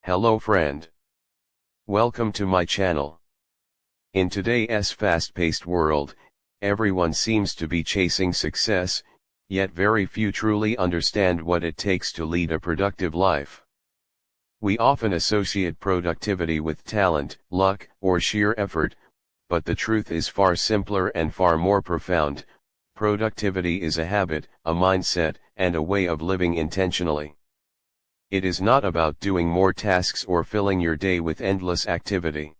Hello friend. Welcome to my channel. In today's fast-paced world, everyone seems to be chasing success, yet very few truly understand what it takes to lead a productive life. We often associate productivity with talent, luck, or sheer effort, but the truth is far simpler and far more profound. Productivity is a habit, a mindset, and a way of living intentionally. It is not about doing more tasks or filling your day with endless activity.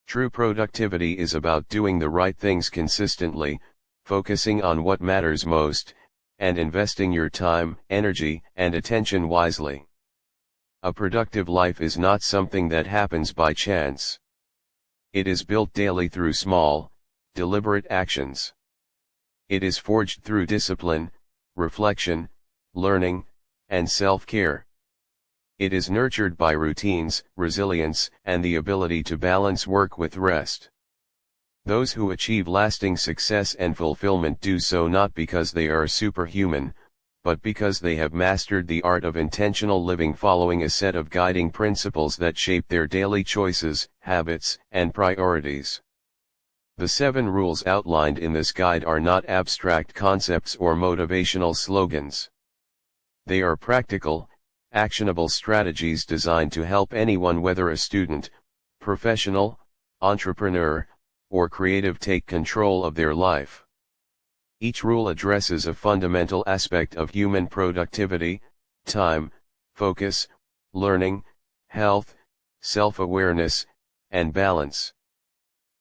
True productivity is about doing the right things consistently, focusing on what matters most, and investing your time, energy, and attention wisely. A productive life is not something that happens by chance. It is built daily through small, deliberate actions. It is forged through discipline, reflection, learning, and self-care. It is nurtured by routines, resilience, and the ability to balance work with rest. Those who achieve lasting success and fulfillment do so not because they are superhuman, but because they have mastered the art of intentional living, following a set of guiding principles that shape their daily choices, habits, and priorities. The 7 rules outlined in this guide are not abstract concepts or motivational slogans. They are practical, actionable strategies designed to help anyone, whether a student, professional, entrepreneur, or creative, take control of their life. Each rule addresses a fundamental aspect of human productivity: time, focus, learning, health, self-awareness, and balance.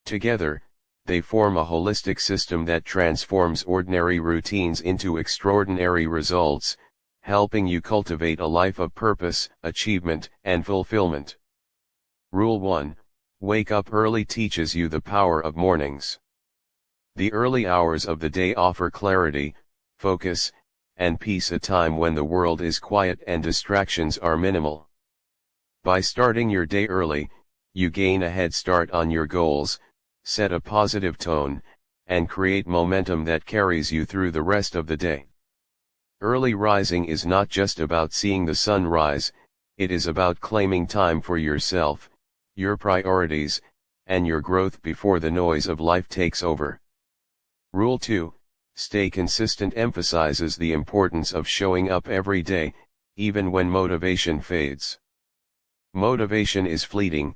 Together, they form a holistic system that transforms ordinary routines into extraordinary results, helping you cultivate a life of purpose, achievement, and fulfillment. Rule 1: Wake up early teaches you the power of mornings. The early hours of the day offer clarity, focus, and peace, a time when the world is quiet and distractions are minimal. By starting your day early, you gain a head start on your goals, set a positive tone, and create momentum that carries you through the rest of the day. Early rising is not just about seeing the sun rise, it is about claiming time for yourself, your priorities, and your growth before the noise of life takes over. Rule 2: Stay consistent emphasizes the importance of showing up every day, even when motivation fades. Motivation is fleeting,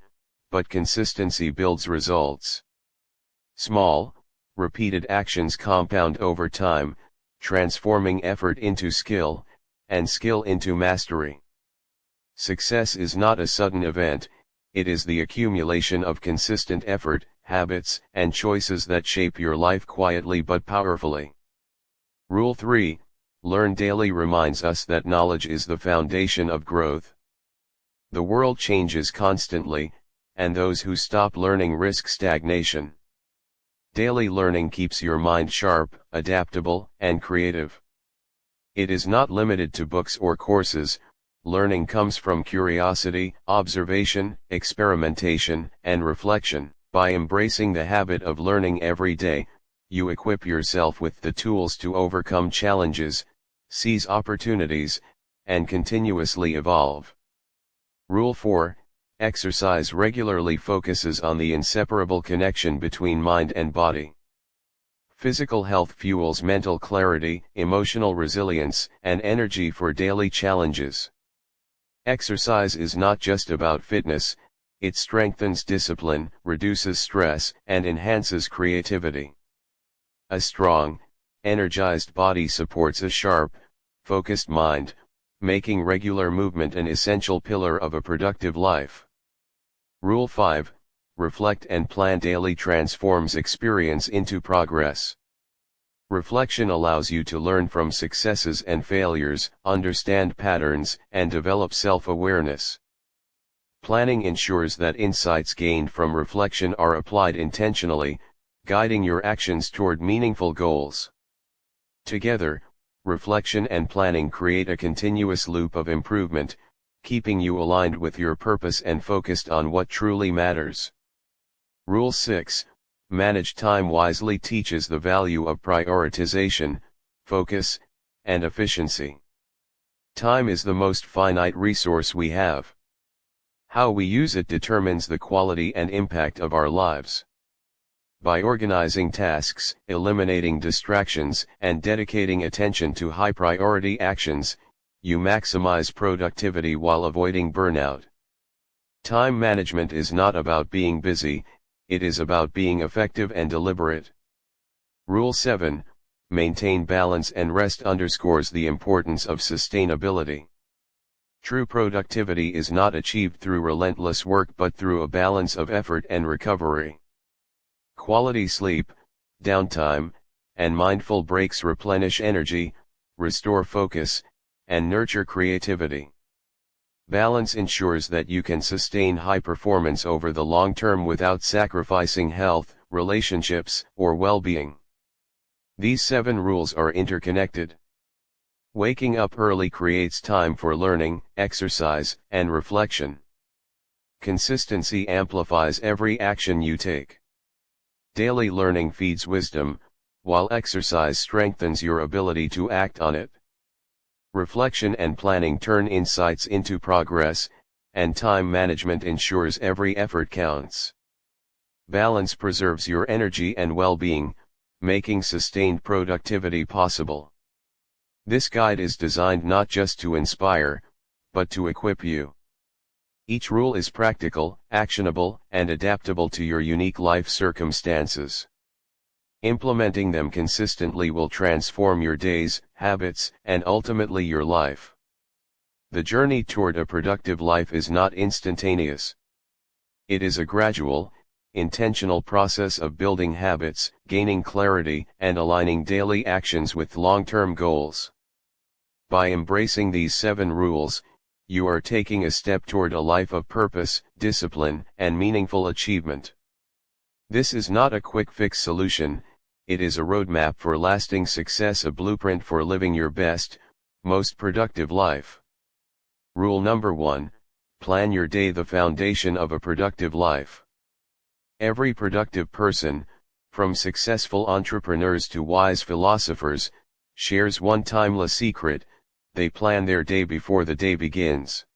but consistency builds results. Small, repeated actions compound over time, transforming effort into skill, and skill into mastery. Success is not a sudden event, it is the accumulation of consistent effort, habits, and choices that shape your life quietly but powerfully. Rule 3: Learn daily reminds us that knowledge is the foundation of growth. The world changes constantly, and those who stop learning risk stagnation. Daily learning keeps your mind sharp, adaptable, and creative. It is not limited to books or courses. Learning comes from curiosity, observation, experimentation, and reflection. By embracing the habit of learning every day, you equip yourself with the tools to overcome challenges, seize opportunities, and continuously evolve. Rule 4: Exercise regularly focuses on the inseparable connection between mind and body. Physical health fuels mental clarity, emotional resilience, and energy for daily challenges. Exercise is not just about fitness, it strengthens discipline, reduces stress, and enhances creativity. A strong, energized body supports a sharp, focused mind, making regular movement an essential pillar of a productive life. Rule 5: Reflect and plan daily transforms experience into progress. Reflection allows you to learn from successes and failures, understand patterns, and develop self-awareness. Planning ensures that insights gained from reflection are applied intentionally, guiding your actions toward meaningful goals. Together, reflection and planning create a continuous loop of improvement, keeping you aligned with your purpose and focused on what truly matters. Rule 6: Manage time wisely teaches the value of prioritization, focus, and efficiency. Time is the most finite resource we have. How we use it determines the quality and impact of our lives. By organizing tasks, eliminating distractions, and dedicating attention to high-priority actions, you maximize productivity while avoiding burnout. Time management is not about being busy, it is about being effective and deliberate. Rule 7, maintain balance and rest underscores the importance of sustainability. True productivity is not achieved through relentless work but through a balance of effort and recovery. Quality sleep, downtime, and mindful breaks replenish energy, restore focus, and nurture creativity. Balance ensures that you can sustain high performance over the long term without sacrificing health, relationships, or well-being. These 7 rules are interconnected. Waking up early creates time for learning, exercise, and reflection. Consistency amplifies every action you take. Daily learning feeds wisdom, while exercise strengthens your ability to act on it. Reflection and planning turn insights into progress, and time management ensures every effort counts. Balance preserves your energy and well-being, making sustained productivity possible. This guide is designed not just to inspire, but to equip you. Each rule is practical, actionable, and adaptable to your unique life circumstances. Implementing them consistently will transform your days, habits, and ultimately your life. The journey toward a productive life is not instantaneous. It is a gradual, intentional process of building habits, gaining clarity, and aligning daily actions with long-term goals. By embracing these 7 rules, you are taking a step toward a life of purpose, discipline, and meaningful achievement. This is not a quick-fix solution, it is a roadmap for lasting success, a blueprint for living your best, most productive life. Rule number 1, plan your day, the foundation of a productive life. Every productive person, from successful entrepreneurs to wise philosophers, shares one timeless secret: they plan their day before the day begins.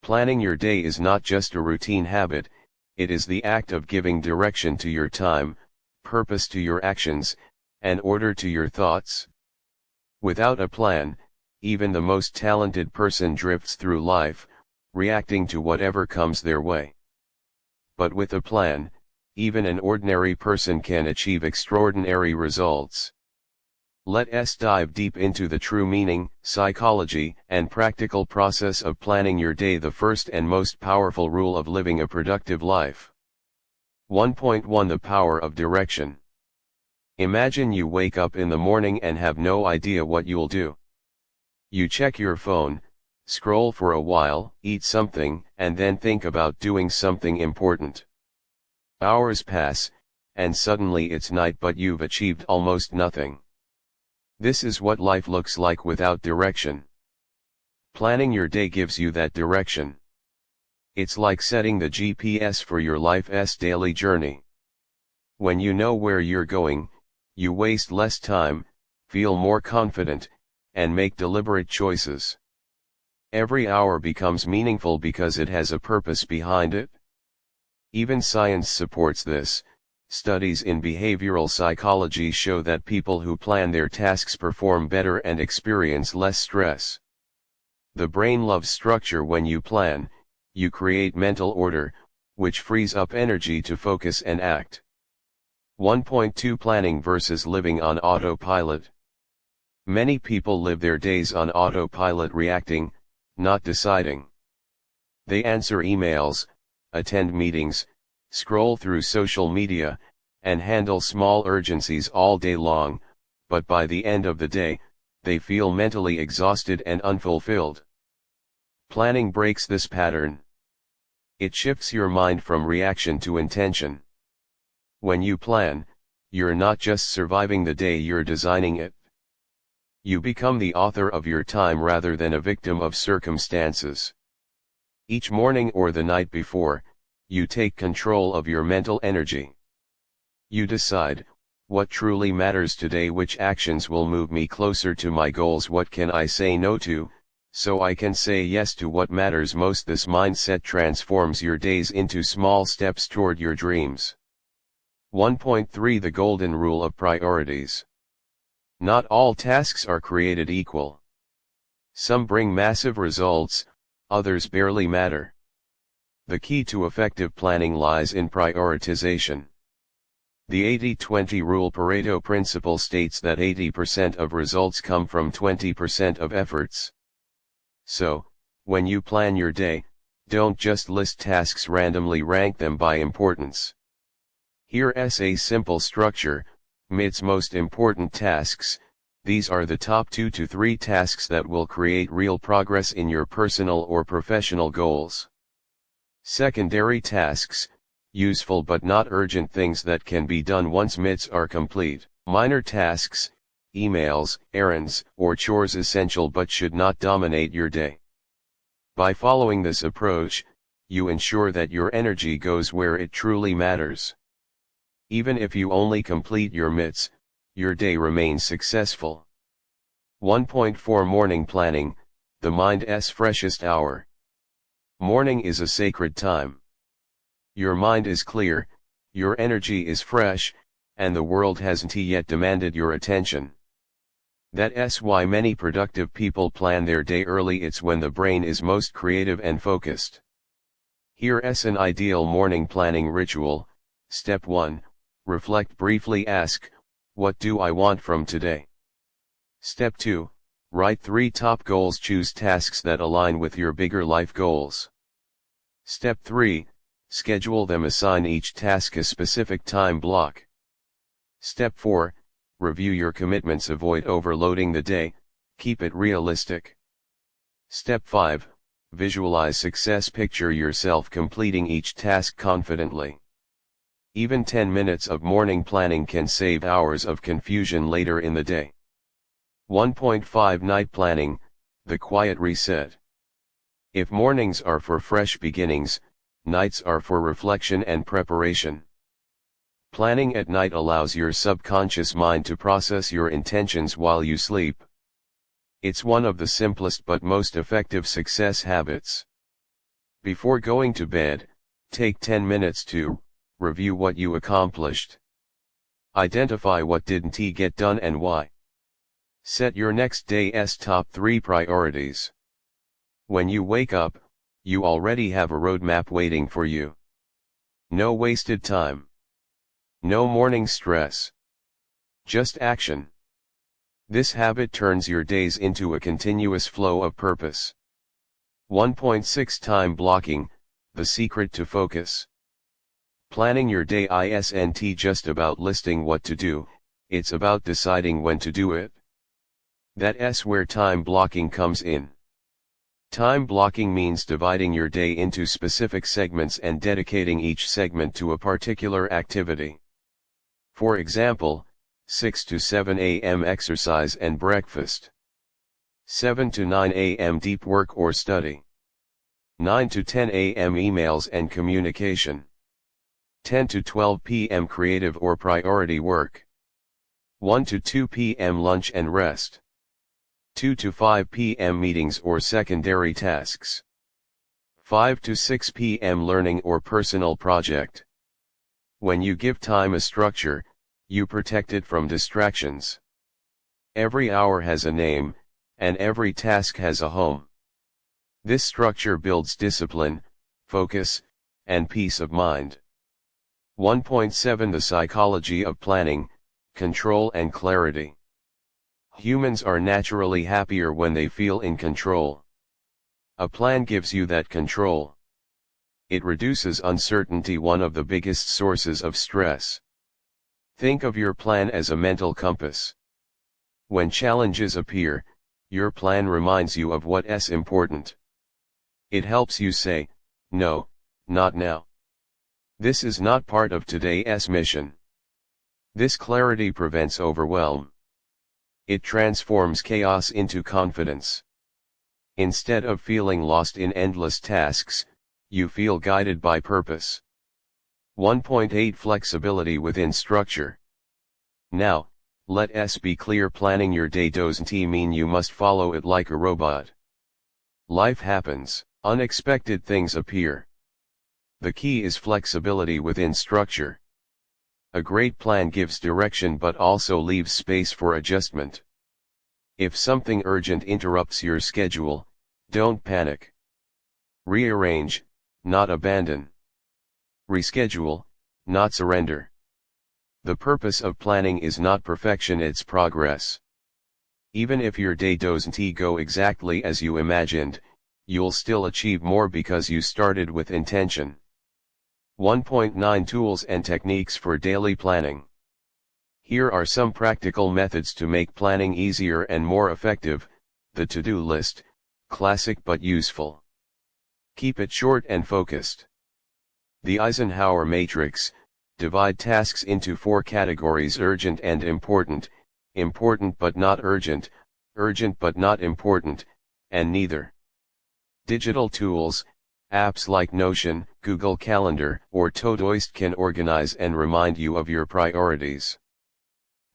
Planning your day is not just a routine habit, it is the act of giving direction to your time, purpose to your actions, and order to your thoughts. Without a plan, even the most talented person drifts through life, reacting to whatever comes their way. But with a plan, even an ordinary person can achieve extraordinary results. Let's dive deep into the true meaning, psychology, and practical process of planning your day, the first and most powerful rule of living a productive life. 1.1 The power of direction. Imagine you wake up in the morning and have no idea what you'll do. You check your phone, scroll for a while, eat something, and then think about doing something important. Hours pass, and suddenly it's night, but you've achieved almost nothing. This is what life looks like without direction. Planning your day gives you that direction. It's like setting the GPS for your life's daily journey. When you know where you're going, you waste less time, feel more confident, and make deliberate choices. Every hour becomes meaningful because it has a purpose behind it. Even science supports this. Studies in behavioral psychology show that people who plan their tasks perform better and experience less stress. The brain loves structure. When you plan, you create mental order, which frees up energy to focus and act. 1.2 Planning versus living on autopilot. Many people live their days on autopilot, reacting, not deciding. They answer emails, attend meetings, scroll through social media, and handle small urgencies all day long, but by the end of the day, they feel mentally exhausted and unfulfilled. Planning breaks this pattern. It shifts your mind from reaction to intention. When you plan, you're not just surviving the day, you're designing it. You become the author of your time rather than a victim of circumstances. Each morning or the night before, you take control of your mental energy. You decide, what truly matters today, which actions will move me closer to my goals, what can I say no to, so I can say yes to what matters most. This mindset transforms your days into small steps toward your dreams. 1.3 The Golden Rule of Priorities. Not all tasks are created equal. Some bring massive results, others barely matter. The key to effective planning lies in prioritization. The 80-20 rule Pareto principle states that 80% of results come from 20% of efforts. So, when you plan your day, don't just list tasks randomly, rank them by importance. Here's a simple structure: MIT's most important tasks. These are the top 2 to 3 tasks that will create real progress in your personal or professional goals. Secondary tasks, useful but not urgent things that can be done once MITs are complete. Minor tasks, emails, errands, or chores, essential but should not dominate your day. By following this approach, you ensure that your energy goes where it truly matters. Even if you only complete your MITs, your day remains successful. 1.4 Morning Planning, the mind's freshest hour. Morning is a sacred time. Your mind is clear, your energy is fresh, and the world hasn't yet demanded your attention. That's why many productive people plan their day early. It's when the brain is most creative and focused. Here's an ideal morning planning ritual. Step 1. Reflect briefly. Ask, what do I want from today? Step 2. Write 3 top goals. Choose tasks that align with your bigger life goals. Step 3. Schedule them. Assign each task a specific time block. Step 4. Review your commitments. Avoid overloading the day, keep it realistic. Step 5. Visualize success. Picture yourself completing each task confidently. Even 10 minutes of morning planning can save hours of confusion later in the day. 1.5 Night Planning, the quiet reset. If mornings are for fresh beginnings, nights are for reflection and preparation. Planning at night allows your subconscious mind to process your intentions while you sleep. It's one of the simplest but most effective success habits. Before going to bed, take 10 minutes to review what you accomplished. Identify what didn't get done and why. Set your next day's top 3 priorities. When you wake up, you already have a roadmap waiting for you. No wasted time. No morning stress. Just action. This habit turns your days into a continuous flow of purpose. 1.6 Time blocking, the secret to focus. Planning your day isn't just about listing what to do, it's about deciding when to do it. That's where time blocking comes in. Time blocking means dividing your day into specific segments and dedicating each segment to a particular activity. For example, 6 to 7 a.m. exercise and breakfast. 7 to 9 a.m. deep work or study. 9 to 10 a.m. emails and communication. 10 to 12 p.m. creative or priority work. 1 to 2 p.m. lunch and rest. 2 to 5 p.m. meetings or secondary tasks. 5 to 6 p.m. learning or personal project. When you give time a structure, you protect it from distractions. Every hour has a name, and every task has a home. This structure builds discipline, focus, and peace of mind. 1.7 The Psychology of Planning, Control and Clarity. Humans are naturally happier when they feel in control. A plan gives you that control. It reduces uncertainty, one of the biggest sources of stress. Think of your plan as a mental compass. When challenges appear, your plan reminds you of what's important. It helps you say, no, not now. This is not part of today's mission. This clarity prevents overwhelm. It transforms chaos into confidence. Instead of feeling lost in endless tasks, you feel guided by purpose. 1.8 Flexibility within structure. Now, let's be clear, planning your day doesn't mean you must follow it like a robot. Life happens, unexpected things appear. The key is flexibility within structure. A great plan gives direction but also leaves space for adjustment. If something urgent interrupts your schedule, don't panic. Rearrange, not abandon. Reschedule, not surrender. The purpose of planning is not perfection, it's progress. Even if your day doesn't go exactly as you imagined, you'll still achieve more because you started with intention. 1.9 Tools and Techniques for Daily Planning. Here are some practical methods to make planning easier and more effective. The to-do list, classic but useful. Keep it short and focused. The Eisenhower matrix, divide tasks into 4 categories: urgent and important, important but not urgent, urgent but not important, and neither. Digital tools, apps like Notion, Google Calendar, or Todoist can organize and remind you of your priorities.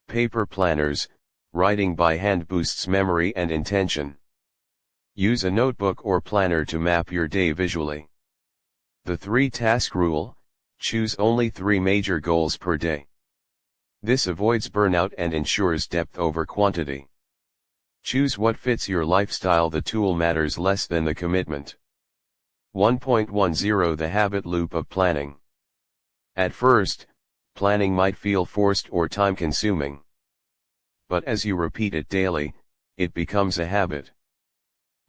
Paper planners, writing by hand boosts memory and intention. Use a notebook or planner to map your day visually. The 3-task rule, choose only 3 major goals per day. This avoids burnout and ensures depth over quantity. Choose what fits your lifestyle. The tool matters less than the commitment. 1.10 The habit loop of planning. At first, planning might feel forced or time-consuming. But as you repeat it daily, it becomes a habit.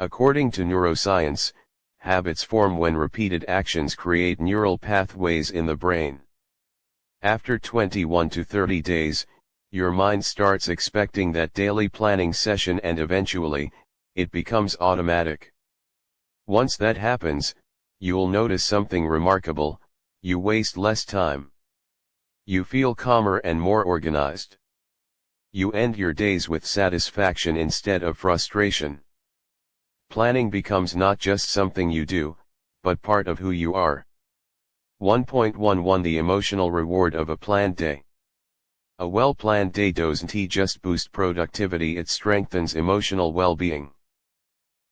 According to neuroscience, habits form when repeated actions create neural pathways in the brain. After 21 to 30 days, your mind starts expecting that daily planning session and eventually, it becomes automatic. Once that happens, you'll notice something remarkable: you waste less time. You feel calmer and more organized. You end your days with satisfaction instead of frustration. Planning becomes not just something you do, but part of who you are. 1.11 The emotional reward of a planned day. A well-planned day doesn't just boost productivity, it strengthens emotional well-being.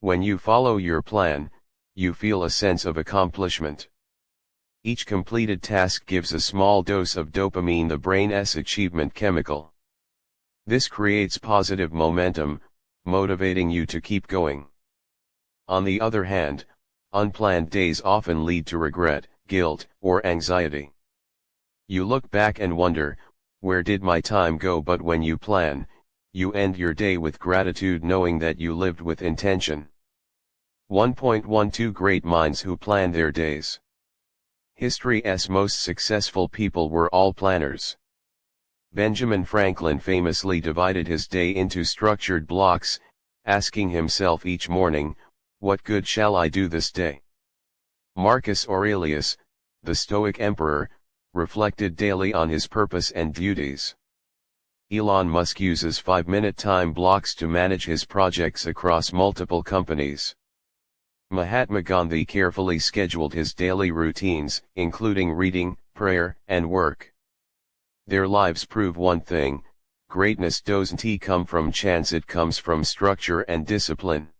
When you follow your plan, you feel a sense of accomplishment. Each completed task gives a small dose of dopamine, the brain's achievement chemical. This creates positive momentum, motivating you to keep going. On the other hand, unplanned days often lead to regret, guilt, or anxiety. You look back and wonder, where did my time go? But when you plan, you end your day with gratitude, knowing that you lived with intention. 1.12 Great minds who plan their days. History's most successful people were all planners. Benjamin Franklin famously divided his day into structured blocks, asking himself each morning, "What good shall I do this day?" Marcus Aurelius, the Stoic emperor, reflected daily on his purpose and duties. Elon Musk uses 5-minute time blocks to manage his projects across multiple companies. Mahatma Gandhi carefully scheduled his daily routines, including reading, prayer, and work. Their lives prove one thing: greatness doesn't come from chance, it comes from structure and discipline.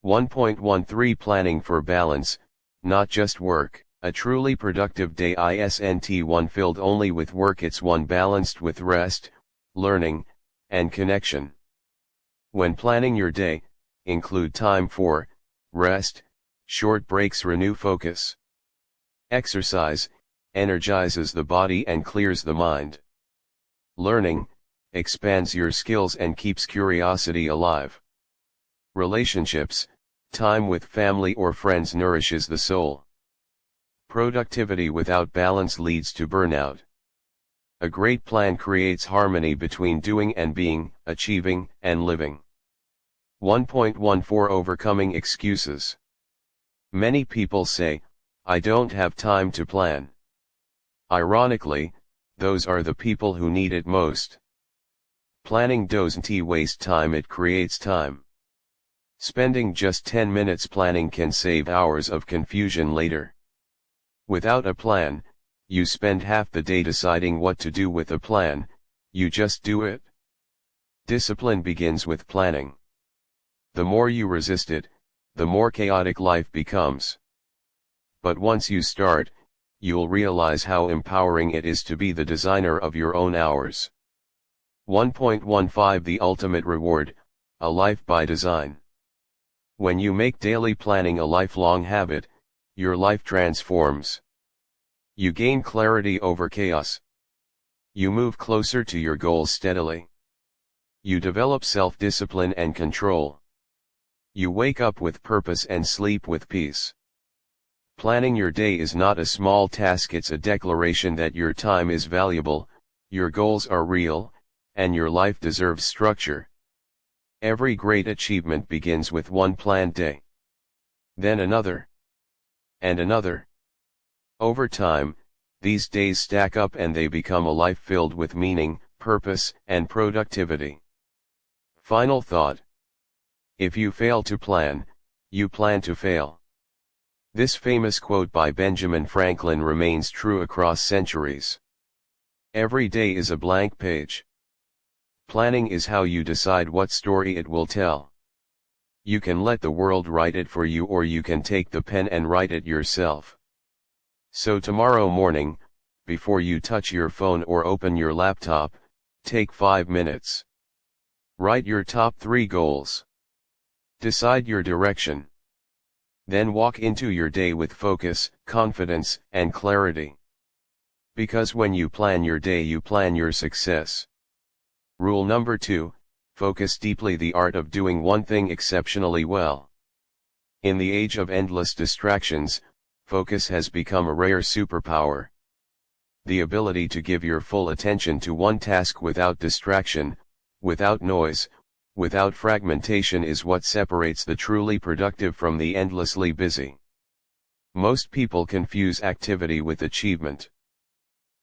1.13 Planning for balance, not just work. A truly productive day isn't one filled only with work, it's one balanced with rest, learning, and connection. When planning your day, include time for rest. Short breaks renew focus. Exercise energizes the body and clears the mind. Learning expands your skills and keeps curiosity alive. Relationships, time with family or friends nourishes the soul. Productivity without balance leads to burnout. A great plan creates harmony between doing and being, achieving and living. 1.14 Overcoming excuses. Many people say, "I don't have time to plan." Ironically, those are the people who need it most. Planning doesn't waste time, it creates time. Spending just 10 minutes planning can save hours of confusion later. Without a plan, you spend half the day deciding what to do. With a plan, you just do it. Discipline begins with planning. The more you resist it, the more chaotic life becomes. But once you start, you'll realize how empowering it is to be the designer of your own hours. 1.15 The ultimate reward, a life by design. When you make daily planning a lifelong habit, your life transforms. You gain clarity over chaos. You move closer to your goals steadily. You develop self-discipline and control. You wake up with purpose and sleep with peace. Planning your day is not a small task, it's a declaration that your time is valuable, your goals are real, and your life deserves structure. Every great achievement begins with one planned day. Then another. And another. Over time, these days stack up and they become a life filled with meaning, purpose, and productivity. Final thought. If you fail to plan, you plan to fail. This famous quote by Benjamin Franklin remains true across centuries. Every day is a blank page. Planning is how you decide what story it will tell. You can let the world write it for you, or you can take the pen and write it yourself. So tomorrow morning, before you touch your phone or open your laptop, take 5 minutes. Write your top 3 goals. Decide your direction. Then walk into your day with focus, confidence, and clarity. Because when you plan your day, you plan your success. Rule number 2, focus deeply, the art of doing one thing exceptionally well. In the age of endless distractions, focus has become a rare superpower. The ability to give your full attention to one task without distraction, without noise, without fragmentation is what separates the truly productive from the endlessly busy. Most people confuse activity with achievement.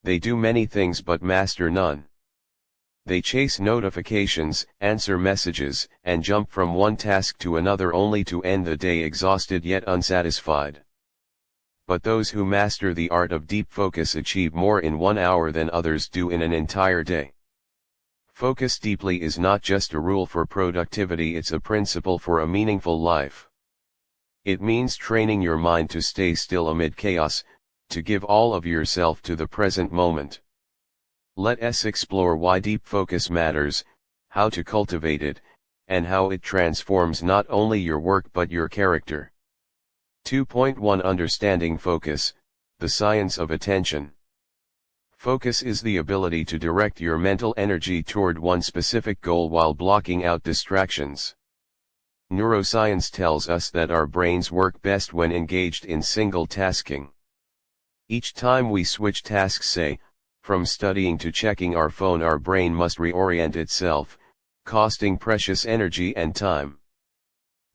They do many things but master none. They chase notifications, answer messages, and jump from one task to another only to end the day exhausted yet unsatisfied. But those who master the art of deep focus achieve more in 1 hour than others do in an entire day. Focus deeply is not just a rule for productivity, it's a principle for a meaningful life. It means training your mind to stay still amid chaos, to give all of yourself to the present moment. Let us explore why deep focus matters, how to cultivate it, and how it transforms not only your work but your character. 2.1 Understanding focus, the science of attention. Focus is the ability to direct your mental energy toward one specific goal while blocking out distractions. Neuroscience tells us that our brains work best when engaged in single tasking. Each time we switch tasks, say, from studying to checking our phone, our brain must reorient itself, costing precious energy and time.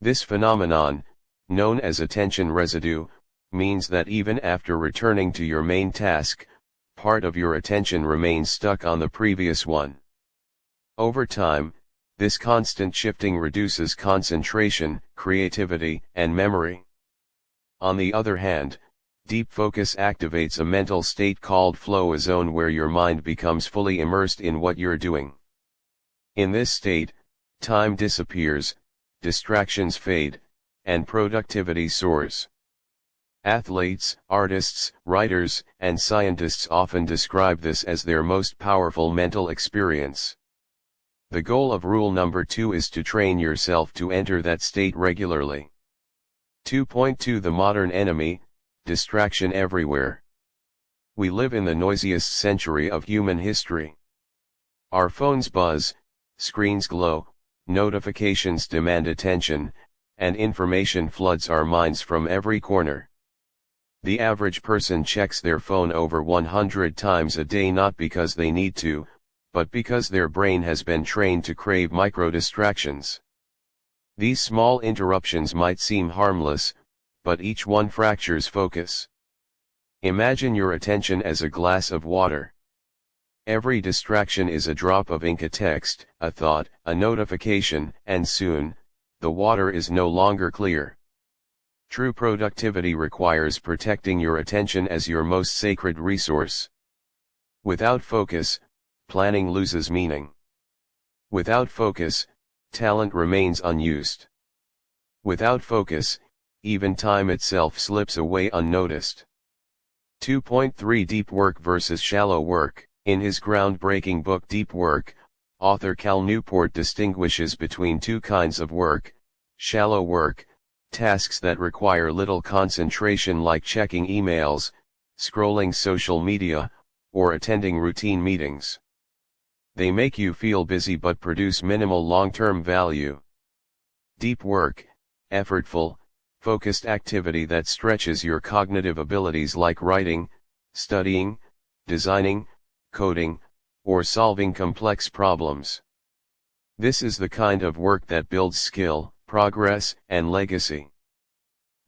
This phenomenon, known as attention residue, means that even after returning to your main task, part of your attention remains stuck on the previous one. Over time, this constant shifting reduces concentration, creativity, and memory. On the other hand, deep focus activates a mental state called flow, a zone where your mind becomes fully immersed in what you're doing. In this state, time disappears, distractions fade, and productivity soars. Athletes, artists, writers, and scientists often describe this as their most powerful mental experience. The goal of rule number 2 is to train yourself to enter that state regularly. 2.2 The modern enemy, distraction everywhere. We live in the noisiest century of human history. Our phones buzz, screens glow, notifications demand attention, and information floods our minds from every corner. The average person checks their phone over 100 times a day, not because they need to, but because their brain has been trained to crave micro-distractions. These small interruptions might seem harmless, but each one fractures focus. Imagine your attention as a glass of water. Every distraction is a drop of ink, a text, a thought, a notification, and soon, the water is no longer clear. True productivity requires protecting your attention as your most sacred resource. Without focus, planning loses meaning. Without focus, talent remains unused. Without focus, even time itself slips away unnoticed. 2.3 Deep work versus shallow work. In his groundbreaking book Deep Work, author Cal Newport distinguishes between two kinds of work: shallow work, tasks that require little concentration like checking emails, scrolling social media, or attending routine meetings. They make you feel busy but produce minimal long-term value. Deep work, effortful, focused activity that stretches your cognitive abilities like writing, studying, designing, coding, or solving complex problems. This is the kind of work that builds skill, progress, and legacy.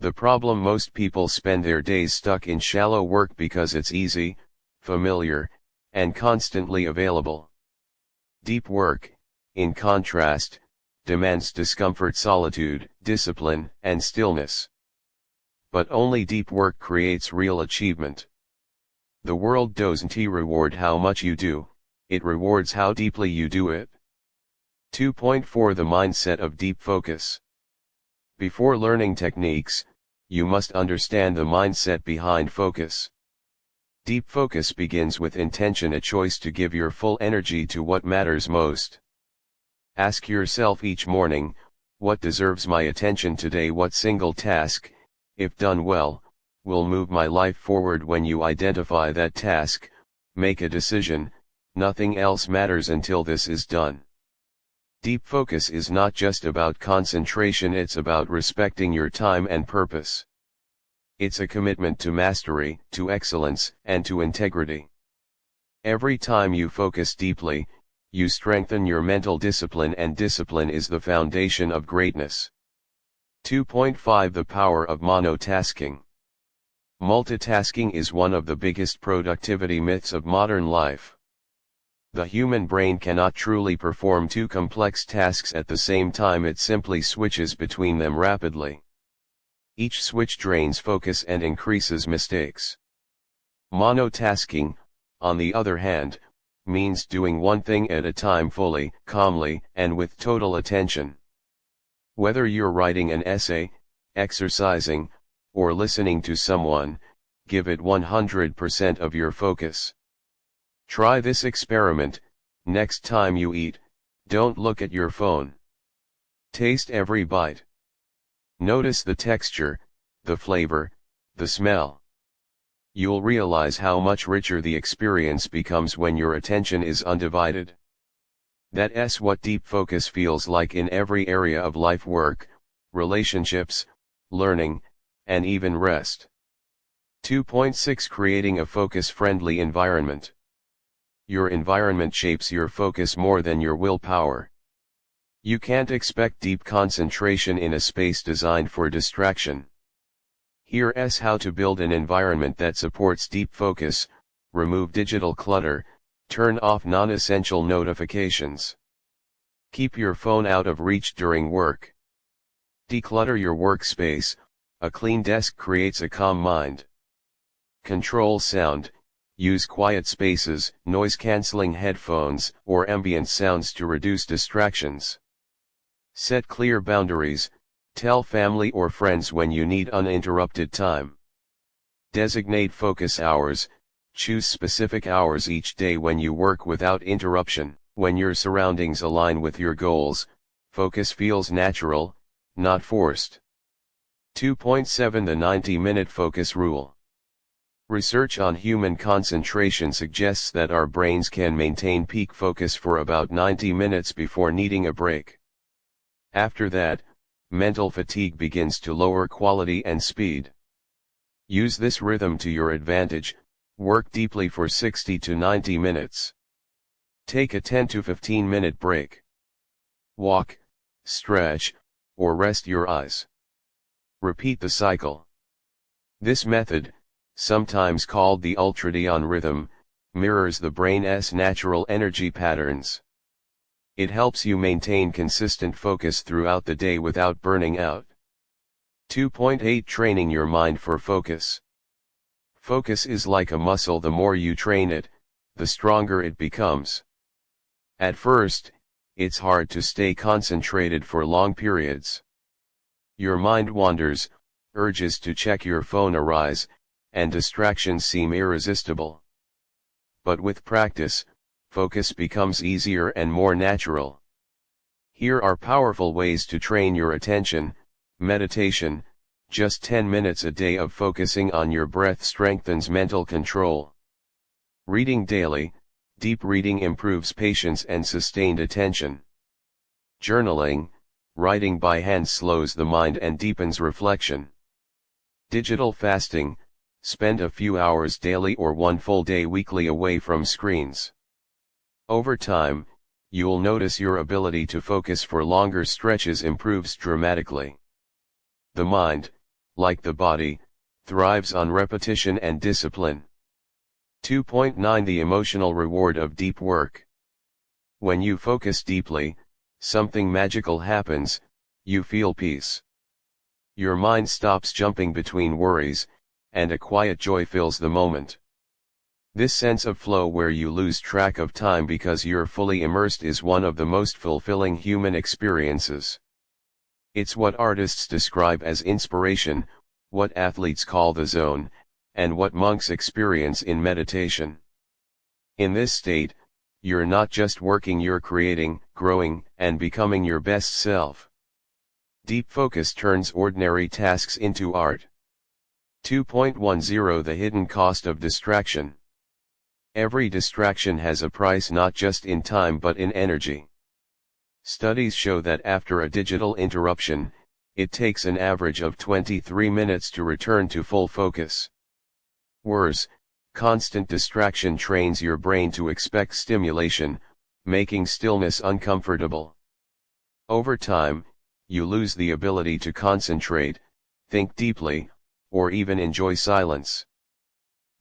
The problem: most people spend their days stuck in shallow work because it's easy, familiar, and constantly available. Deep work, in contrast, demands discomfort, solitude, discipline, and stillness. But only deep work creates real achievement. The world doesn't reward how much you do, it rewards how deeply you do it. 2.4 The mindset of deep focus. Before learning techniques, you must understand the mindset behind focus. Deep focus begins with intention, a choice to give your full energy to what matters most. Ask yourself each morning, what deserves my attention today? What single task, if done well, will move my life forward? When you identify that task, make a decision. Nothing else matters until this is done. Deep focus is not just about concentration, it's about respecting your time and purpose. It's a commitment to mastery, to excellence, and to integrity. Every time you focus deeply, you strengthen your mental discipline, and discipline is the foundation of greatness. 2.5 The power of monotasking. Multitasking is one of the biggest productivity myths of modern life. The human brain cannot truly perform two complex tasks at the same time, it simply switches between them rapidly. Each switch drains focus and increases mistakes. Monotasking, on the other hand, means doing one thing at a time fully, calmly, and with total attention. Whether you're writing an essay, exercising, or listening to someone, give it 100% of your focus. Try this experiment: next time you eat, don't look at your phone. Taste every bite. Notice the texture, the flavor, the smell. You'll realize how much richer the experience becomes when your attention is undivided. That's what deep focus feels like in every area of life: work, relationships, learning, and even rest. 2.6 Creating a focus-friendly environment. Your environment shapes your focus more than your willpower. You can't expect deep concentration in a space designed for distraction. Here's how to build an environment that supports deep focus: remove digital clutter, turn off non-essential notifications. Keep your phone out of reach during work. Declutter your workspace, a clean desk creates a calm mind. Control sound, use quiet spaces, noise-canceling headphones, or ambient sounds to reduce distractions. Set clear boundaries, tell family or friends when you need uninterrupted time. Designate focus hours, choose specific hours each day when you work without interruption. When your surroundings align with your goals, focus feels natural, not forced. 2.7 The 90-minute focus rule. Research on human concentration suggests that our brains can maintain peak focus for about 90 minutes before needing a break. After that, mental fatigue begins to lower quality and speed. Use this rhythm to your advantage: work deeply for 60 to 90 minutes. Take a 10 to 15-minute break. Walk, stretch, or rest your eyes. Repeat the cycle. This method, sometimes called the ultradian rhythm, mirrors the brain's natural energy patterns. It helps you maintain consistent focus throughout the day without burning out. 2.8 Training your mind for focus. Focus is like a muscle: the more you train it, the stronger it becomes. At first, it's hard to stay concentrated for long periods. Your mind wanders, urges to check your phone arise, and distractions seem irresistible. But with practice, focus becomes easier and more natural. Here are powerful ways to train your attention. Meditation, just 10 minutes a day of focusing on your breath strengthens mental control. Reading daily, deep reading improves patience and sustained attention. Journaling, writing by hand slows the mind and deepens reflection. Digital fasting, spend a few hours daily or one full day weekly away from screens. Over time, you'll notice your ability to focus for longer stretches improves dramatically. The mind, like the body, thrives on repetition and discipline. 2.9 The emotional reward of deep work. When you focus deeply, something magical happens, you feel peace. Your mind stops jumping between worries, and a quiet joy fills the moment. This sense of flow where you lose track of time because you're fully immersed is one of the most fulfilling human experiences. It's what artists describe as inspiration, what athletes call the zone, and what monks experience in meditation. In this state, you're not just working, you're creating, growing, and becoming your best self. Deep focus turns ordinary tasks into art. 2.10 The hidden cost of distraction. Every distraction has a price, not just in time but in energy. Studies show that after a digital interruption, it takes an average of 23 minutes to return to full focus. Worse, constant distraction trains your brain to expect stimulation, making stillness uncomfortable. Over time, you lose the ability to concentrate, think deeply, or even enjoy silence.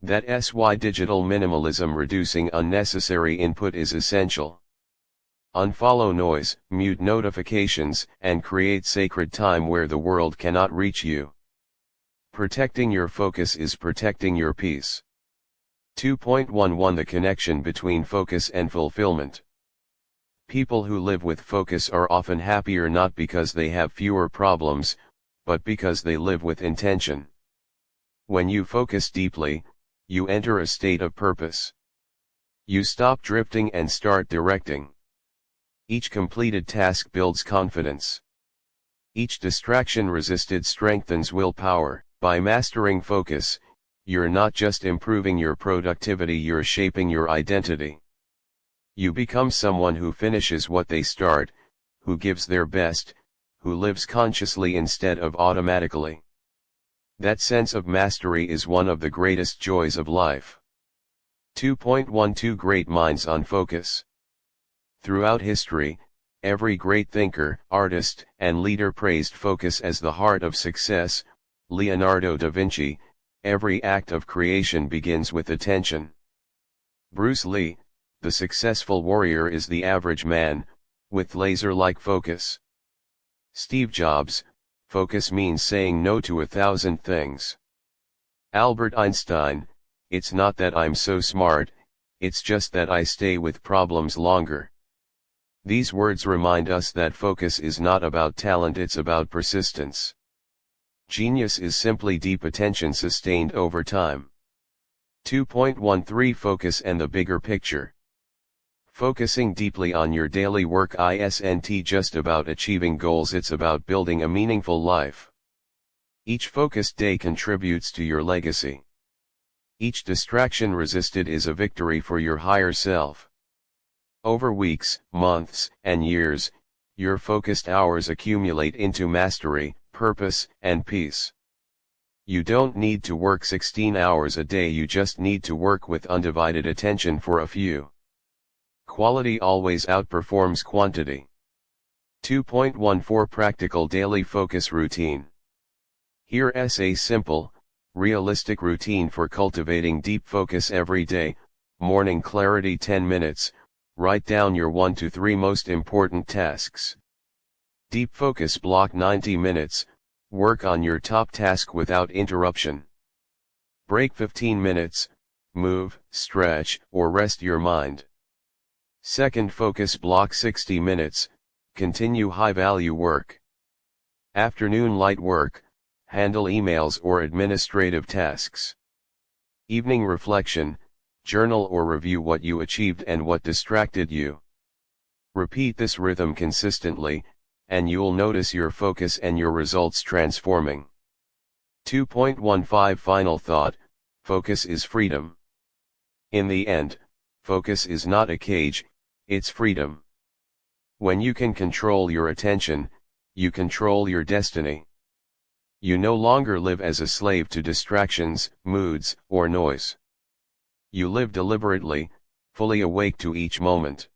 That's why digital minimalism, reducing unnecessary input, is essential. Unfollow noise, mute notifications, and create sacred time where the world cannot reach you. Protecting your focus is protecting your peace. 2.11 The connection between focus and fulfillment. People who live with focus are often happier, not because they have fewer problems, but because they live with intention. When you focus deeply, you enter a state of purpose. You stop drifting and start directing. Each completed task builds confidence. Each distraction resisted strengthens willpower. By mastering focus, you're not just improving your productivity, you're shaping your identity. You become someone who finishes what they start, who gives their best, who lives consciously instead of automatically. That sense of mastery is one of the greatest joys of life. 2.12 Great minds on focus. Throughout history, every great thinker, artist, and leader praised focus as the heart of success. Leonardo da Vinci, every act of creation begins with attention. Bruce Lee, the successful warrior, is the average man, with laser-like focus. Steve Jobs, focus means saying no to 1,000 things. Albert Einstein, it's not that I'm so smart, it's just that I stay with problems longer. These words remind us that focus is not about talent, it's about persistence. Genius is simply deep attention sustained over time. 2.13 Focus and the bigger picture. Focusing deeply on your daily work isn't just about achieving goals, it's about building a meaningful life. Each focused day contributes to your legacy. Each distraction resisted is a victory for your higher self. Over weeks, months, and years, your focused hours accumulate into mastery, purpose, and peace. You don't need to work 16 hours a day, you just need to work with undivided attention for a few. Quality always outperforms quantity. 2.14 Practical daily focus routine. Here's a simple, realistic routine for cultivating deep focus every day. Morning clarity 10 minutes, write down your 1 to 3 most important tasks. Deep focus block 90 minutes, work on your top task without interruption. Break 15 minutes, move, stretch, or rest your mind. Second focus block 60 minutes, continue high value work. Afternoon light work, handle emails or administrative tasks. Evening reflection, journal or review what you achieved and what distracted you. Repeat this rhythm consistently, and you'll notice your focus and your results transforming. 2.15 Final thought, focus is freedom. In the end, focus is not a cage, it's freedom. When you can control your attention, you control your destiny. You no longer live as a slave to distractions, moods, or noise. You live deliberately, fully awake to each moment.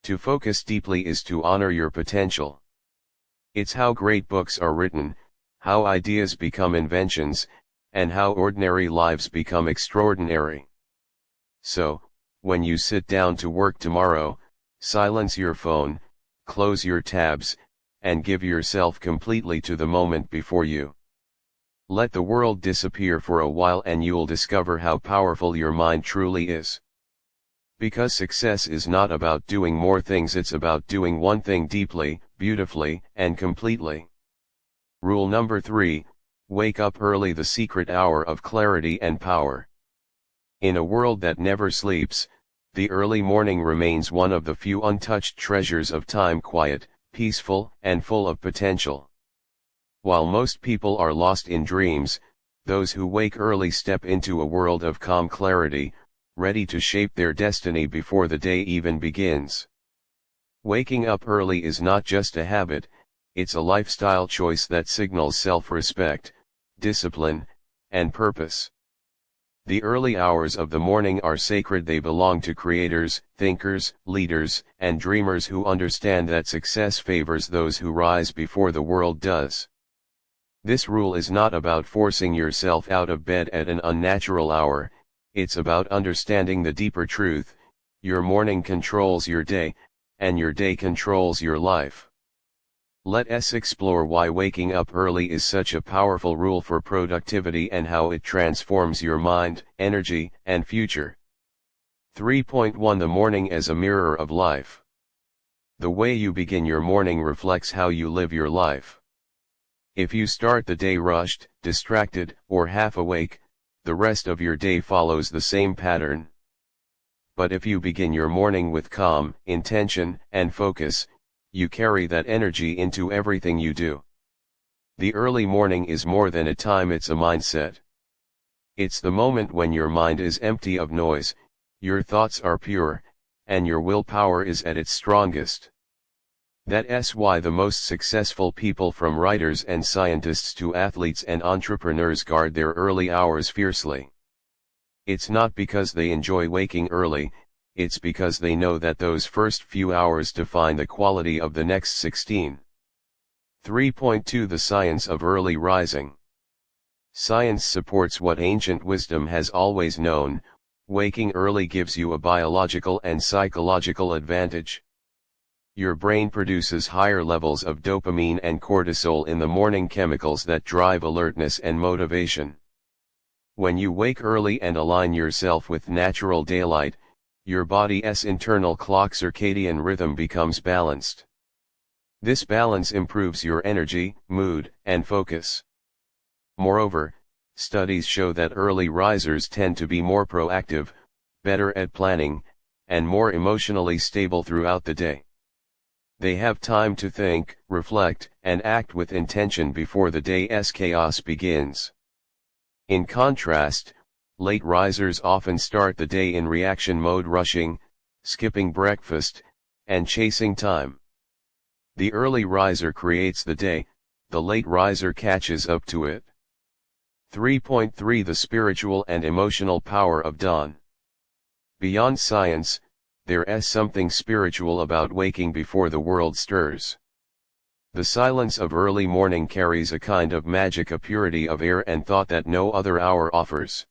To focus deeply is to honor your potential. It's how great books are written, how ideas become inventions, and how ordinary lives become extraordinary. So, when you sit down to work tomorrow, silence your phone, close your tabs, and give yourself completely to the moment before you. Let the world disappear for a while and you'll discover how powerful your mind truly is. Because success is not about doing more things, it's about doing one thing deeply, beautifully, and completely. Rule number 3, wake up early, the secret hour of clarity and power. In a world that never sleeps, the early morning remains one of the few untouched treasures of time, quiet, peaceful, and full of potential. While most people are lost in dreams, those who wake early step into a world of calm clarity, ready to shape their destiny before the day even begins. Waking up early is not just a habit, it's a lifestyle choice that signals self-respect, discipline, and purpose. The early hours of the morning are sacred. They belong to creators, thinkers, leaders, and dreamers who understand that success favors those who rise before the world does. This rule is not about forcing yourself out of bed at an unnatural hour, it's about understanding the deeper truth: your morning controls your day, and your day controls your life. Let us explore why waking up early is such a powerful rule for productivity and how it transforms your mind, energy, and future. 3.1 The morning as a mirror of life. The way you begin your morning reflects how you live your life. If you start the day rushed, distracted, or half awake, the rest of your day follows the same pattern. But if you begin your morning with calm, intention, and focus, you carry that energy into everything you do. The early morning is more than a time, it's a mindset. It's the moment when your mind is empty of noise, your thoughts are pure, and your willpower is at its strongest. That's why the most successful people, from writers and scientists to athletes and entrepreneurs, guard their early hours fiercely. It's not because they enjoy waking early, it's because they know that those first few hours define the quality of the next 16. 3.2 The science of early rising. Science supports what ancient wisdom has always known: waking early gives you a biological and psychological advantage. Your brain produces higher levels of dopamine and cortisol in the morning, chemicals that drive alertness and motivation. When you wake early and align yourself with natural daylight, your body's internal clock, circadian rhythm, becomes balanced. This balance improves your energy, mood, and focus. Moreover, studies show that early risers tend to be more proactive, better at planning, and more emotionally stable throughout the day. They have time to think, reflect, and act with intention before the day's chaos begins. In contrast, late risers often start the day in reaction mode, rushing, skipping breakfast, and chasing time. The early riser creates the day, the late riser catches up to it. 3.3 The spiritual and emotional power of dawn. Beyond science, there's something spiritual about waking before the world stirs. The silence of early morning carries a kind of magic, a purity of air and thought that no other hour offers.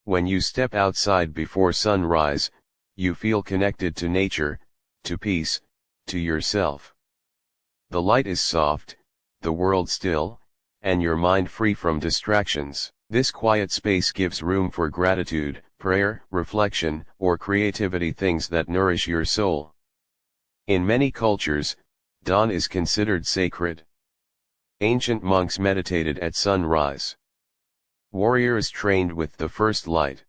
When you step outside before sunrise, you feel connected to nature, to peace, to yourself. The light is soft, the world still, and your mind free from distractions. This quiet space gives room for gratitude, prayer, reflection, or creativity, things that nourish your soul. In many cultures, dawn is considered sacred. Ancient monks meditated at sunrise. Warriors trained with the first light.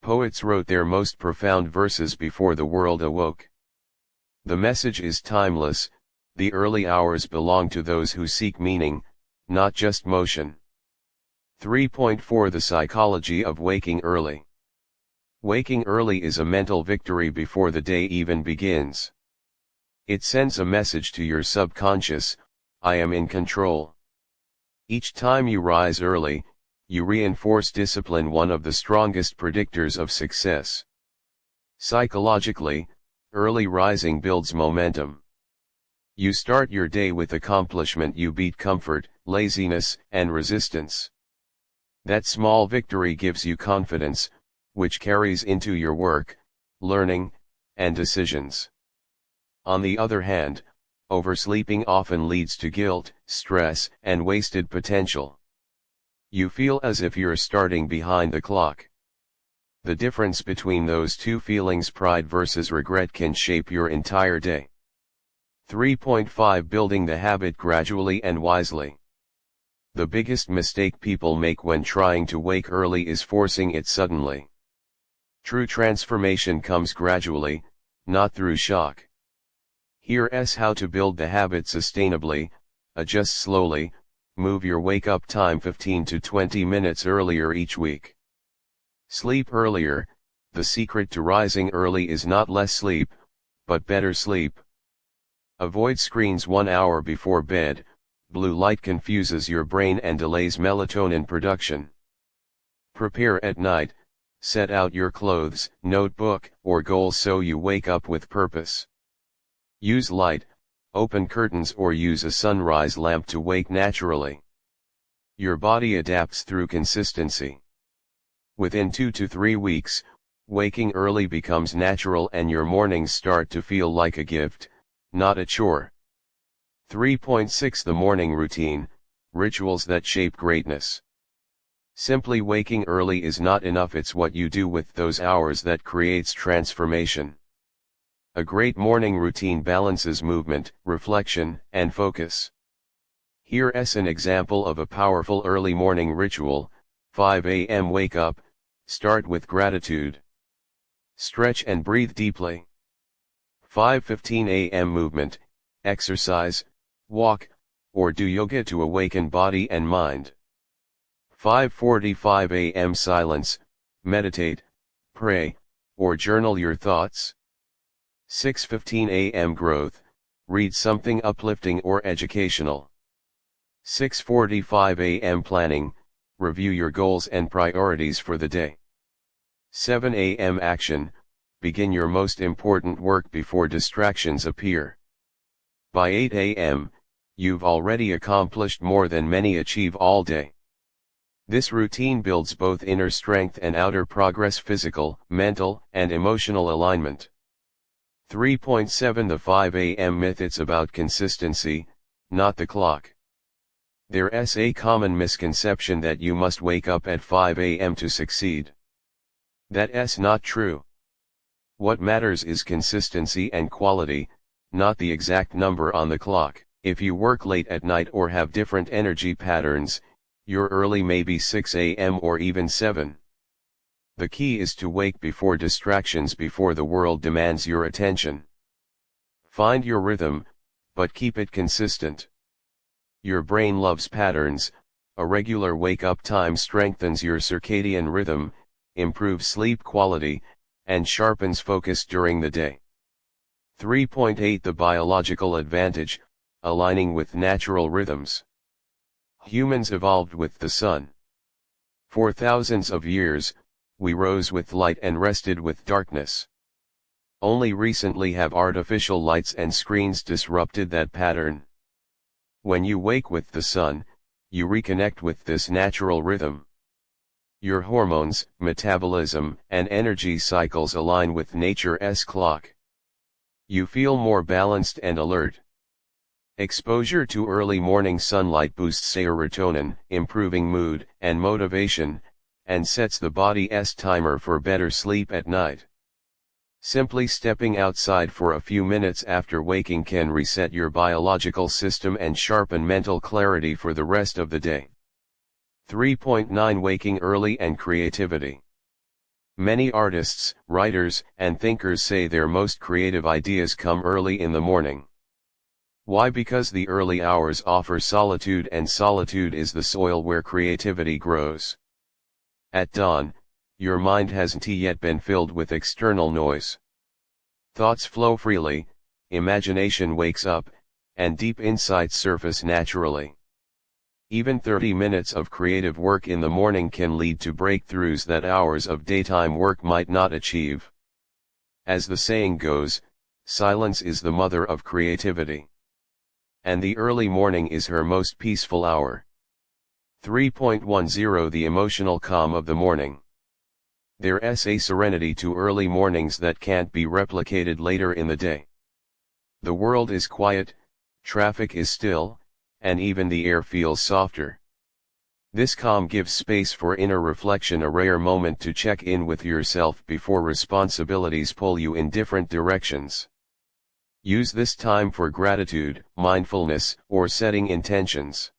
Poets wrote their most profound verses before the world awoke. The message is timeless: the early hours belong to those who seek meaning, not just motion. 3.4 The psychology of waking early. Waking early is a mental victory before the day even begins. It sends a message to your subconscious: I am in control. Each time you rise early, you reinforce discipline, one of the strongest predictors of success. Psychologically, early rising builds momentum. You start your day with accomplishment, you beat comfort, laziness, and resistance. That small victory gives you confidence, which carries into your work, learning, and decisions. On the other hand, oversleeping often leads to guilt, stress, and wasted potential. You feel as if you're starting behind the clock. The difference between those two feelings, pride versus regret, can shape your entire day. 3.5 Building the habit gradually and wisely. The biggest mistake people make when trying to wake early is forcing it suddenly. True transformation comes gradually, not through shock. Here's how to build the habit sustainably: adjust slowly, move your wake-up time 15 to 20 minutes earlier each week. Sleep earlier. The secret to rising early is not less sleep, but better sleep. Avoid screens 1 hour before bed. Blue light confuses your brain and delays melatonin production. Prepare at night. Set out your clothes, notebook, or goals so you wake up with purpose. Use light, open curtains, or use a sunrise lamp to wake naturally. Your body adapts through consistency. Within 2 to 3 weeks, waking early becomes natural and your mornings start to feel like a gift, not a chore. 3.6 The morning routine, rituals that shape greatness. Simply waking early is not enough, it's what you do with those hours that creates transformation. A great morning routine balances movement, reflection, and focus. Here's an example of a powerful early morning ritual. 5 a.m. Wake up, start with gratitude. Stretch and breathe deeply. 5:15 a.m. Movement, exercise, walk, or do yoga to awaken body and mind. 5:45 a.m. Silence, meditate, pray, or journal your thoughts. 6:15 a.m. Growth, read something uplifting or educational. 6:45 a.m. Planning, review your goals and priorities for the day. 7 a.m. Action, begin your most important work before distractions appear. By 8 a.m., you've already accomplished more than many achieve all day. This routine builds both inner strength and outer progress, physical, mental, and emotional alignment. 3.7 The 5 a.m. Myth. It's about consistency, not the clock. There's a common misconception that you must wake up at 5 a.m. to succeed. That's not true. What matters is consistency and quality, not the exact number on the clock. If you work late at night or have different energy patterns, your early may be 6 a.m. or even 7. The key is to wake before distractions, before the world demands your attention. Find your rhythm, but keep it consistent. Your brain loves patterns. A regular wake-up time strengthens your circadian rhythm, improves sleep quality, and sharpens focus during the day. 3.8 The biological advantage, aligning with natural rhythms. Humans evolved with the sun. For thousands of years, we rose with light and rested with darkness. Only recently have artificial lights and screens disrupted that pattern. When you wake with the sun, you reconnect with this natural rhythm. Your hormones, metabolism, and energy cycles align with nature's clock. You feel more balanced and alert. Exposure to early morning sunlight boosts serotonin, improving mood and motivation, and sets the body's timer for better sleep at night. Simply stepping outside for a few minutes after waking can reset your biological system and sharpen mental clarity for the rest of the day. 3.9 Waking early and creativity. Many artists, writers, and thinkers say their most creative ideas come early in the morning. Why? Because the early hours offer solitude, and solitude is the soil where creativity grows. At dawn, your mind hasn't yet been filled with external noise. Thoughts flow freely, imagination wakes up, and deep insights surface naturally. Even 30 minutes of creative work in the morning can lead to breakthroughs that hours of daytime work might not achieve. As the saying goes, silence is the mother of creativity. And the early morning is her most peaceful hour. 3.10 The emotional calm of the morning. There's a serenity to early mornings that can't be replicated later in the day. The world is quiet, traffic is still, and even the air feels softer. This calm gives space for inner reflection, a rare moment to check in with yourself before responsibilities pull you in different directions. Use this time for gratitude, mindfulness, or setting intentions.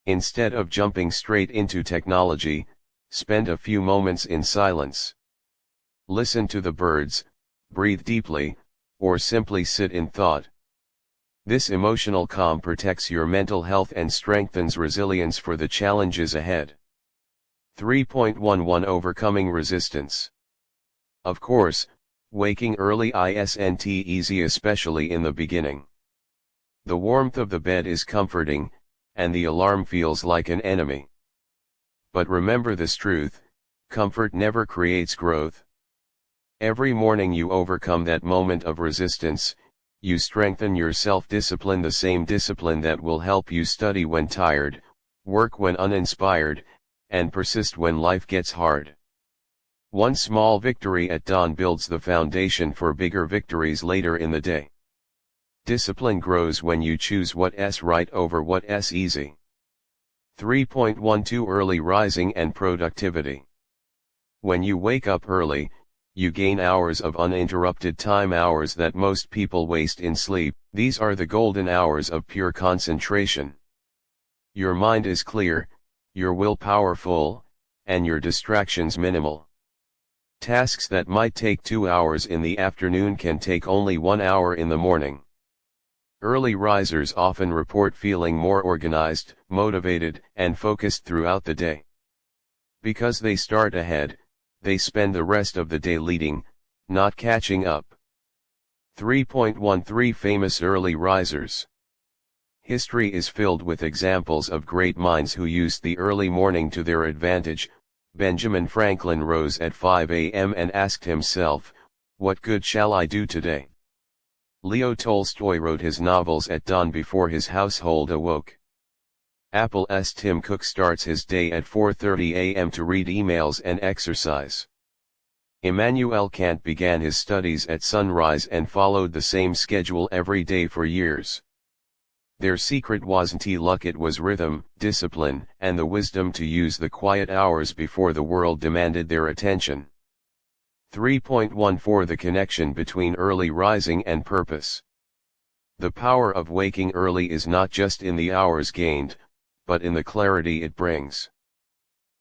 Instead of jumping straight into technology, spend a few moments in silence. Listen to the birds, breathe deeply, or simply sit in thought. This emotional calm protects your mental health and strengthens resilience for the challenges ahead. 3.11 Overcoming resistance. Of course, waking early isn't easy, especially in the beginning. The warmth of the bed is comforting, and the alarm feels like an enemy. But remember this truth: comfort never creates growth. Every morning you overcome that moment of resistance, you strengthen your self-discipline, the same discipline that will help you study when tired, work when uninspired, and persist when life gets hard. One small victory at dawn builds the foundation for bigger victories later in the day. Discipline grows when you choose what's right over what's easy. 3.12 Early rising and productivity. When you wake up early, you gain hours of uninterrupted time, hours that most people waste in sleep. These are the golden hours of pure concentration. Your mind is clear, your willpower full, and your distractions minimal. Tasks that might take 2 hours in the afternoon can take only 1 hour in the morning. Early risers often report feeling more organized, motivated, and focused throughout the day. Because they start ahead, they spend the rest of the day leading, not catching up. 3.13 Famous early risers. History is filled with examples of great minds who used the early morning to their advantage. Benjamin Franklin rose at 5 a.m. and asked himself, "What good shall I do today?" Leo Tolstoy wrote his novels at dawn before his household awoke. Apple's Tim Cook starts his day at 4:30 a.m. to read emails and exercise. Immanuel Kant began his studies at sunrise and followed the same schedule every day for years. Their secret wasn't luck, it was rhythm, discipline, and the wisdom to use the quiet hours before the world demanded their attention. 3.14 The connection between early rising and purpose. The power of waking early is not just in the hours gained, but in the clarity it brings.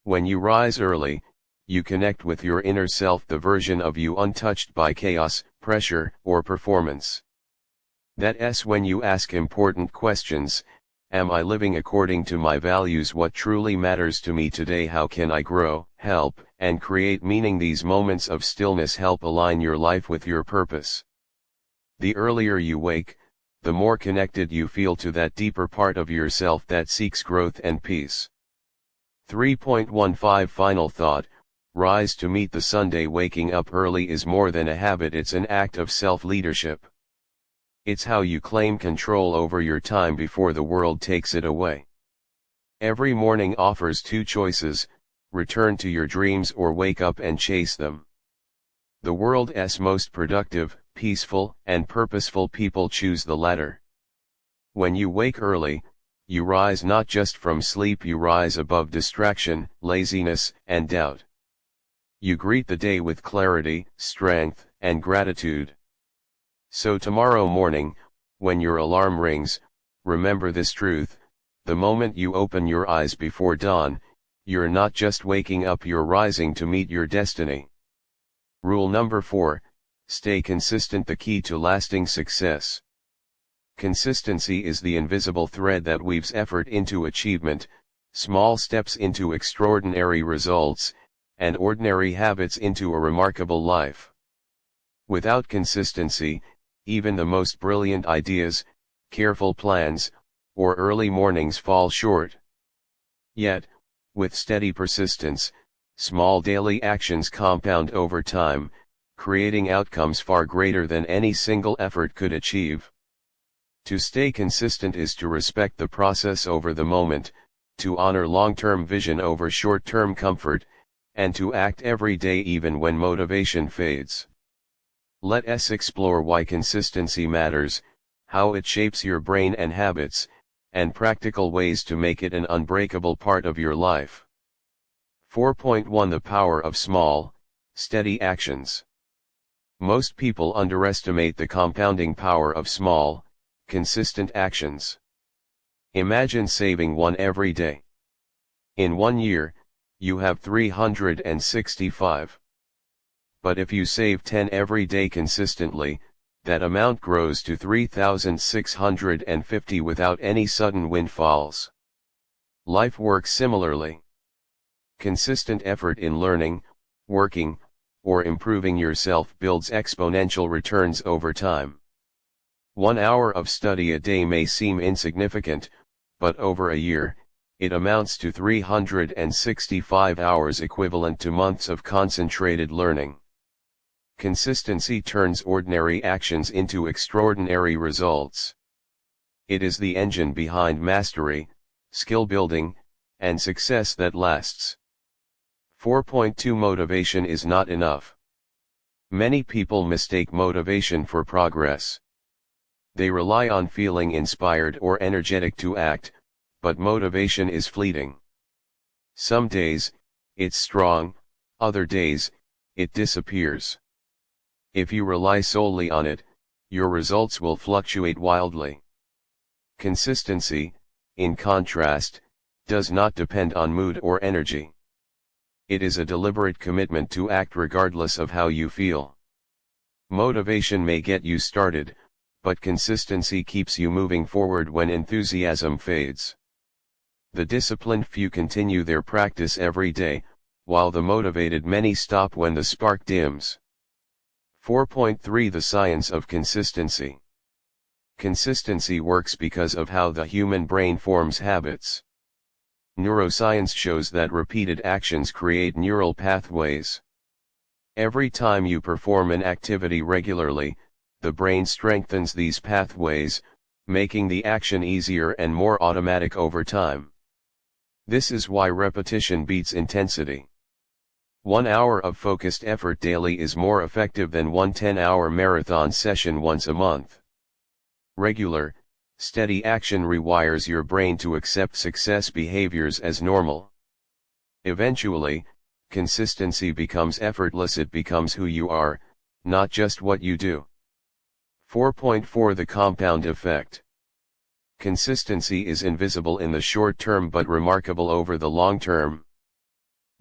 When you rise early, you connect with your inner self, the version of you untouched by chaos, pressure, or performance. That's when you ask important questions. Am I living according to my values? What truly matters to me today? How can I grow, help, and create meaning? These moments of stillness help align your life with your purpose. The earlier you wake, the more connected you feel to that deeper part of yourself that seeks growth and peace. 3.15 Final thought: rise to meet the Sunday. Waking up early is more than a habit, it's an act of self-leadership. It's how you claim control over your time before the world takes it away. Every morning offers two choices: return to your dreams or wake up and chase them. The world's most productive, peaceful, and purposeful people choose the latter. When you wake early, you rise not just from sleep, you rise above distraction, laziness, and doubt. You greet the day with clarity, strength, and gratitude. So tomorrow morning, when your alarm rings, remember this truth: the moment you open your eyes before dawn, you're not just waking up, you're rising to meet your destiny. Rule number 4, stay consistent, the key to lasting success. Consistency is the invisible thread that weaves effort into achievement, small steps into extraordinary results, and ordinary habits into a remarkable life. Without consistency, even the most brilliant ideas, careful plans, or early mornings fall short. Yet, with steady persistence, small daily actions compound over time, creating outcomes far greater than any single effort could achieve. To stay consistent is to respect the process over the moment, to honor long-term vision over short-term comfort, and to act every day even when motivation fades. Let us explore why consistency matters, how it shapes your brain and habits, and practical ways to make it an unbreakable part of your life. 4.1 The power of small, steady actions. Most people underestimate the compounding power of small, consistent actions. Imagine saving one every day. In 1 year, you have 365. But if you save 10 every day consistently, that amount grows to 3,650 without any sudden windfalls. Life works similarly. Consistent effort in learning, working, or improving yourself builds exponential returns over time. 1 hour of study a day may seem insignificant, but over a year, it amounts to 365 hours, equivalent to months of concentrated learning. Consistency turns ordinary actions into extraordinary results. It is the engine behind mastery, skill building, and success that lasts. 4.2 Motivation is not enough. Many people mistake motivation for progress. They rely on feeling inspired or energetic to act, but motivation is fleeting. Some days, it's strong, other days, it disappears. If you rely solely on it, your results will fluctuate wildly. Consistency, in contrast, does not depend on mood or energy. It is a deliberate commitment to act regardless of how you feel. Motivation may get you started, but consistency keeps you moving forward when enthusiasm fades. The disciplined few continue their practice every day, while the motivated many stop when the spark dims. 4.3 The science of consistency. Consistency works because of how the human brain forms habits. Neuroscience shows that repeated actions create neural pathways. Every time you perform an activity regularly, the brain strengthens these pathways, making the action easier and more automatic over time. This is why repetition beats intensity. 1 hour of focused effort daily is more effective than one 10-hour marathon session once a month. Regular, steady action rewires your brain to accept success behaviors as normal. Eventually, consistency becomes effortless. It becomes who you are, not just what you do. 4.4 The compound effect. Consistency is invisible in the short term but remarkable over the long term.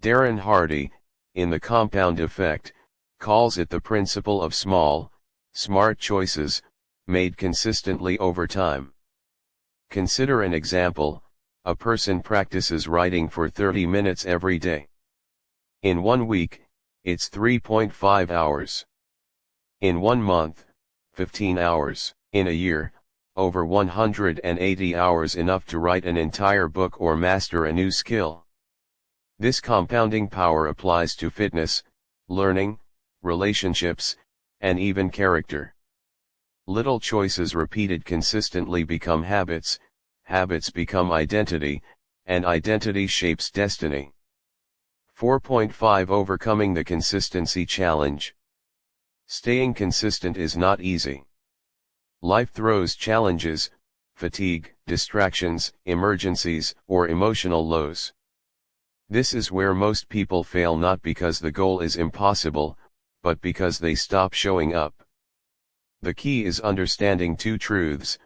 Darren Hardy, in The Compound Effect, calls it the principle of small, smart choices, made consistently over time. Consider an example: a person practices writing for 30 minutes every day. In 1 week, it's 3.5 hours. In 1 month, 15 hours. In a year, over 180 hours, enough to write an entire book or master a new skill. This compounding power applies to fitness, learning, relationships, and even character. Little choices repeated consistently become habits, habits become identity, and identity shapes destiny. 4.5 Overcoming the consistency challenge. Staying consistent is not easy. Life throws challenges, fatigue, distractions, emergencies, or emotional lows. This is where most people fail, not because the goal is impossible, but because they stop showing up. The key is understanding two truths: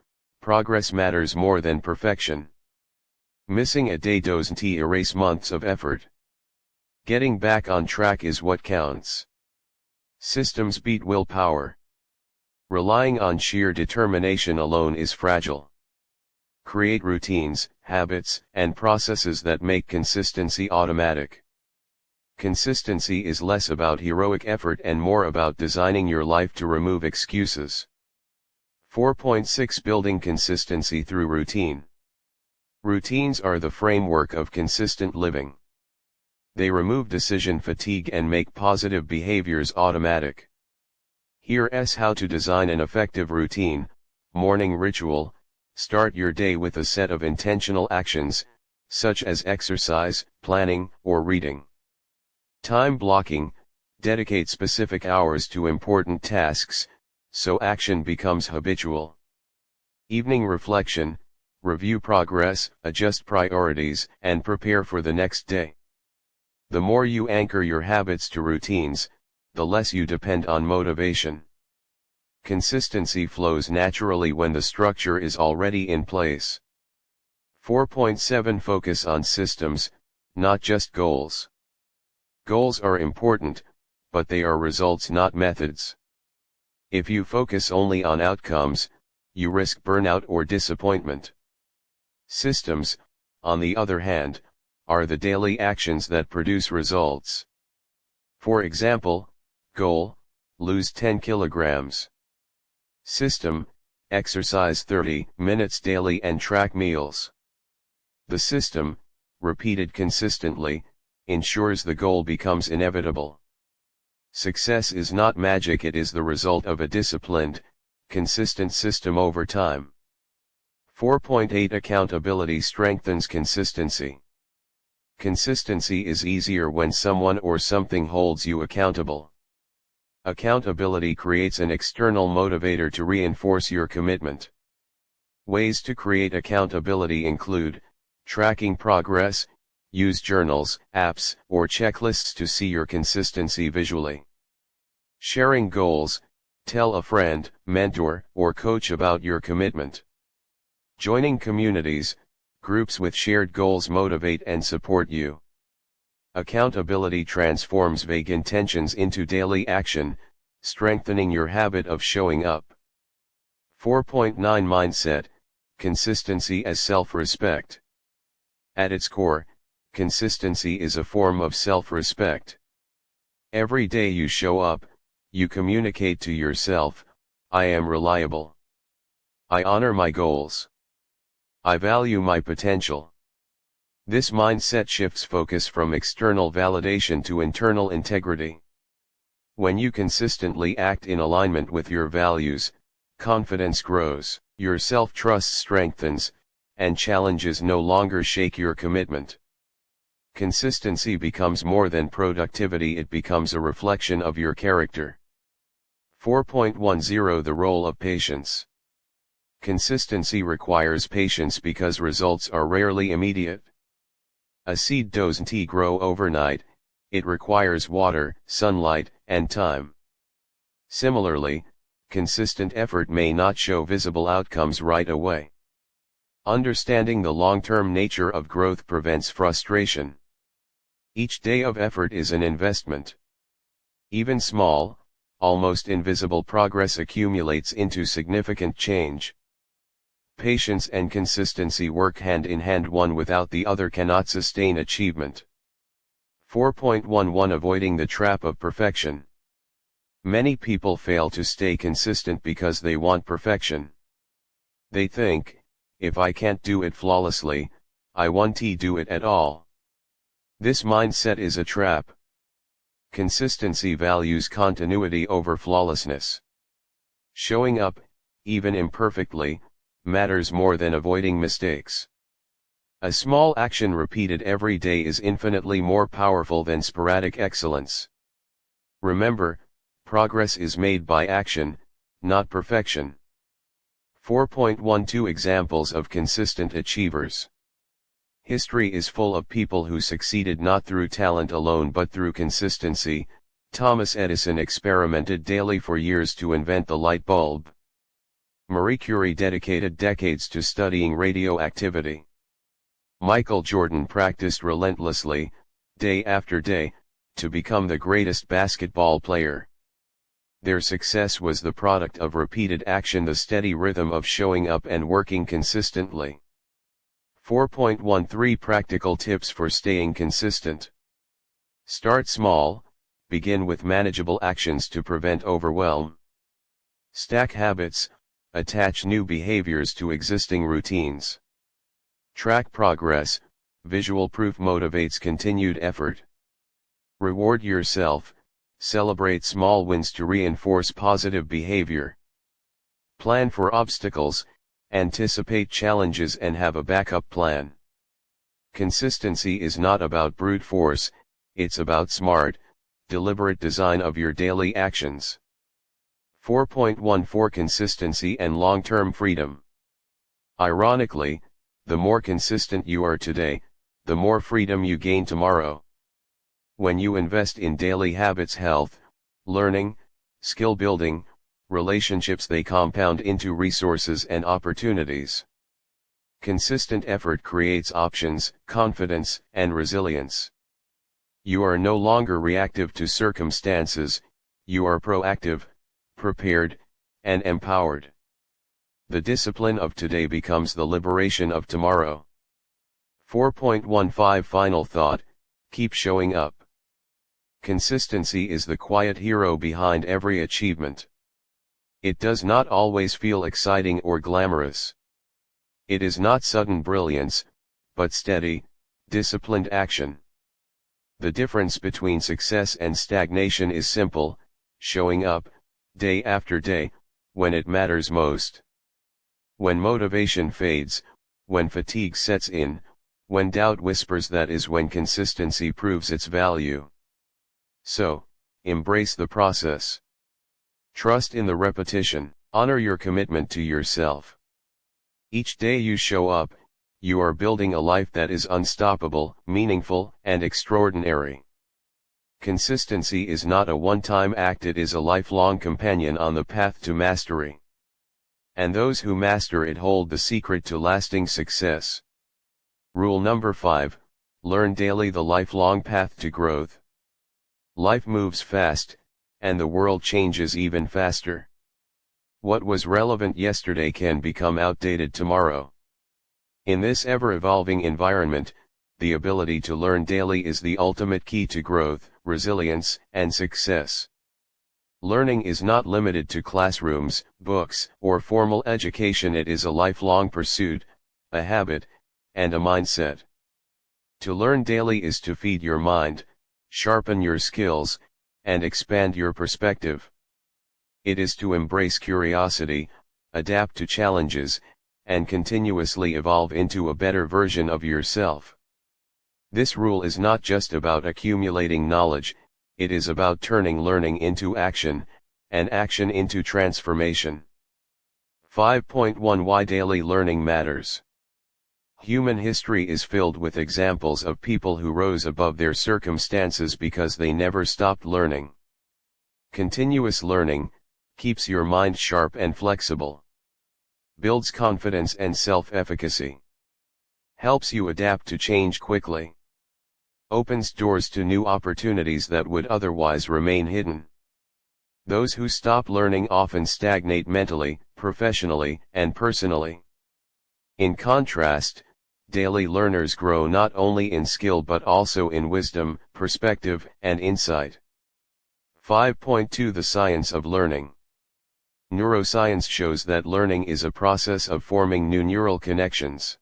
progress matters more than perfection. Missing a day doesn't erase months of effort. Getting back on track is what counts. Systems beat willpower. Relying on sheer determination alone is fragile. Create routines, habits, and processes that make consistency automatic. Consistency is less about heroic effort and more about designing your life to remove excuses. 4.6 Building consistency through routine. Routines are the framework of consistent living. They remove decision fatigue and make positive behaviors automatic. Here's how to design an effective routine. Morning ritual. Start your day with a set of intentional actions, such as exercise, planning, or reading. Time blocking. Dedicate specific hours to important tasks, so action becomes habitual. Evening reflection. Review progress, adjust priorities, and prepare for the next day. The more you anchor your habits to routines, the less you depend on motivation. Consistency flows naturally when the structure is already in place. 4.7 Focus on systems, not just goals. Goals are important, but they are results, not methods. If you focus only on outcomes, you risk burnout or disappointment. Systems, on the other hand, are the daily actions that produce results. For example, goal: lose 10 kilograms. System: exercise 30 minutes daily and track meals. The system, repeated consistently, ensures the goal becomes inevitable. Success is not magic, it is the result of a disciplined, consistent system over time. 4.8 Accountability strengthens consistency. Consistency is easier when someone or something holds you accountable. Accountability creates an external motivator to reinforce your commitment. Ways to create accountability include tracking progress. Use journals, apps, or checklists to see your consistency visually. Sharing goals. Tell a friend, mentor, or coach about your commitment. Joining communities. Groups with shared goals motivate and support you. Accountability transforms vague intentions into daily action, strengthening your habit of showing up. 4.9 Mindset. Consistency as self-respect. At its core, consistency is a form of self-respect. Every day you show up, you communicate to yourself, I am reliable. I honor my goals. I value my potential. This mindset shifts focus from external validation to internal integrity. When you consistently act in alignment with your values, confidence grows, your self-trust strengthens, and challenges no longer shake your commitment. Consistency becomes more than productivity, it becomes a reflection of your character. 4.10 The role of patience. Consistency requires patience because results are rarely immediate. A seed doesn't grow overnight, it requires water, sunlight, and time. Similarly, consistent effort may not show visible outcomes right away. Understanding the long-term nature of growth prevents frustration. Each day of effort is an investment. Even small, almost invisible progress accumulates into significant change. Patience and consistency work hand in hand, one without the other cannot sustain achievement. 4.11 Avoiding the trap of perfection. Many people fail to stay consistent because they want perfection. They think, if I can't do it flawlessly, I won't do it at all. This mindset is a trap. Consistency values continuity over flawlessness. Showing up, even imperfectly, matters more than avoiding mistakes. A small action repeated every day is infinitely more powerful than sporadic excellence. Remember, progress is made by action, not perfection. 4.12 Examples of consistent achievers. History is full of people who succeeded not through talent alone but through consistency. Thomas Edison experimented daily for years to invent the light bulb. Marie Curie dedicated decades to studying radioactivity. Michael Jordan practiced relentlessly, day after day, to become the greatest basketball player. Their success was the product of repeated action, the steady rhythm of showing up and working consistently. 4.13 Practical Tips for Staying Consistent. Start small, begin with manageable actions to prevent overwhelm. Stack habits, attach new behaviors to existing routines. Track progress, visual proof motivates continued effort. Reward yourself, celebrate small wins to reinforce positive behavior. Plan for obstacles, anticipate challenges and have a backup plan. Consistency is not about brute force, it's about smart, deliberate design of your daily actions. 4.14 Consistency and long-term freedom. Ironically, the more consistent you are today, the more freedom you gain tomorrow. When you invest in daily habits, health, learning, skill building, relationships, they compound into resources and opportunities. Consistent effort creates options, confidence, and resilience. You are no longer reactive to circumstances, you are proactive, prepared, and empowered. The discipline of today becomes the liberation of tomorrow. 4.15 Final thought, keep showing up. Consistency is the quiet hero behind every achievement. It does not always feel exciting or glamorous. It is not sudden brilliance, but steady, disciplined action. The difference between success and stagnation is simple: showing up, day after day, when it matters most. When motivation fades, when fatigue sets in, when doubt whispers, that is when consistency proves its value. So, embrace the process. Trust in the repetition, honor your commitment to yourself. Each day you show up, you are building a life that is unstoppable, meaningful, and extraordinary. Consistency is not a one-time act, it is a lifelong companion on the path to mastery. And those who master it hold the secret to lasting success. Rule number 5, learn daily, the lifelong path to growth. Life moves fast, and the world changes even faster. What was relevant yesterday can become outdated tomorrow. In this ever-evolving environment, the ability to learn daily is the ultimate key to growth, resilience, and success. Learning is not limited to classrooms, books, or formal education. It is a lifelong pursuit, a habit, and a mindset. To learn daily is to feed your mind, sharpen your skills, and expand your perspective. It is to embrace curiosity, adapt to challenges, and continuously evolve into a better version of yourself. This rule is not just about accumulating knowledge, it is about turning learning into action, and action into transformation. 5.1 Why daily learning matters. Human history is filled with examples of people who rose above their circumstances because they never stopped learning. Continuous learning keeps your mind sharp and flexible, builds confidence and self-efficacy, helps you adapt to change quickly, opens doors to new opportunities that would otherwise remain hidden. Those who stop learning often stagnate mentally, professionally, and personally. In contrast, daily learners grow not only in skill but also in wisdom, perspective, and insight. 5.2 The science of learning. Neuroscience shows that learning is a process of forming new neural connections.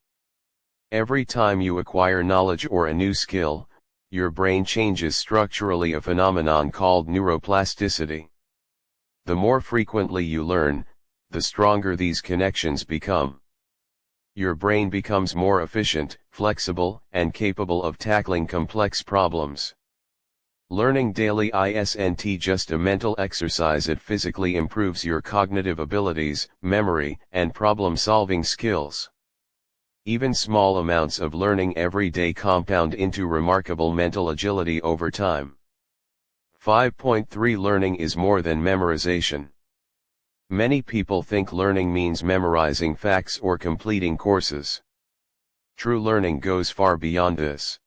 Every time you acquire knowledge or a new skill, your brain changes structurally, a phenomenon called neuroplasticity. The more frequently you learn, the stronger these connections become. Your brain becomes more efficient, flexible, and capable of tackling complex problems. Learning daily isn't just a mental exercise, it physically improves your cognitive abilities, memory, and problem-solving skills. Even small amounts of learning every day compound into remarkable mental agility over time. 5.3 Learning is more than memorization. Many people think learning means memorizing facts or completing courses. True learning goes far beyond this.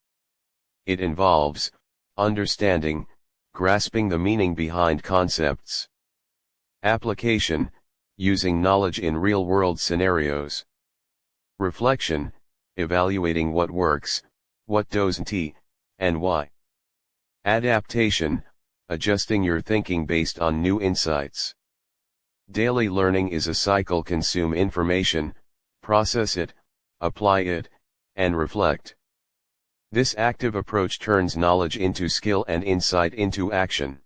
It involves understanding, grasping the meaning behind concepts. Application, using knowledge in real-world scenarios. Reflection, evaluating what works, what doesn't, and why. Adaptation, adjusting your thinking based on new insights. Daily learning is a cycle: consume information, process it, apply it, and reflect. This active approach turns knowledge into skill and insight into action.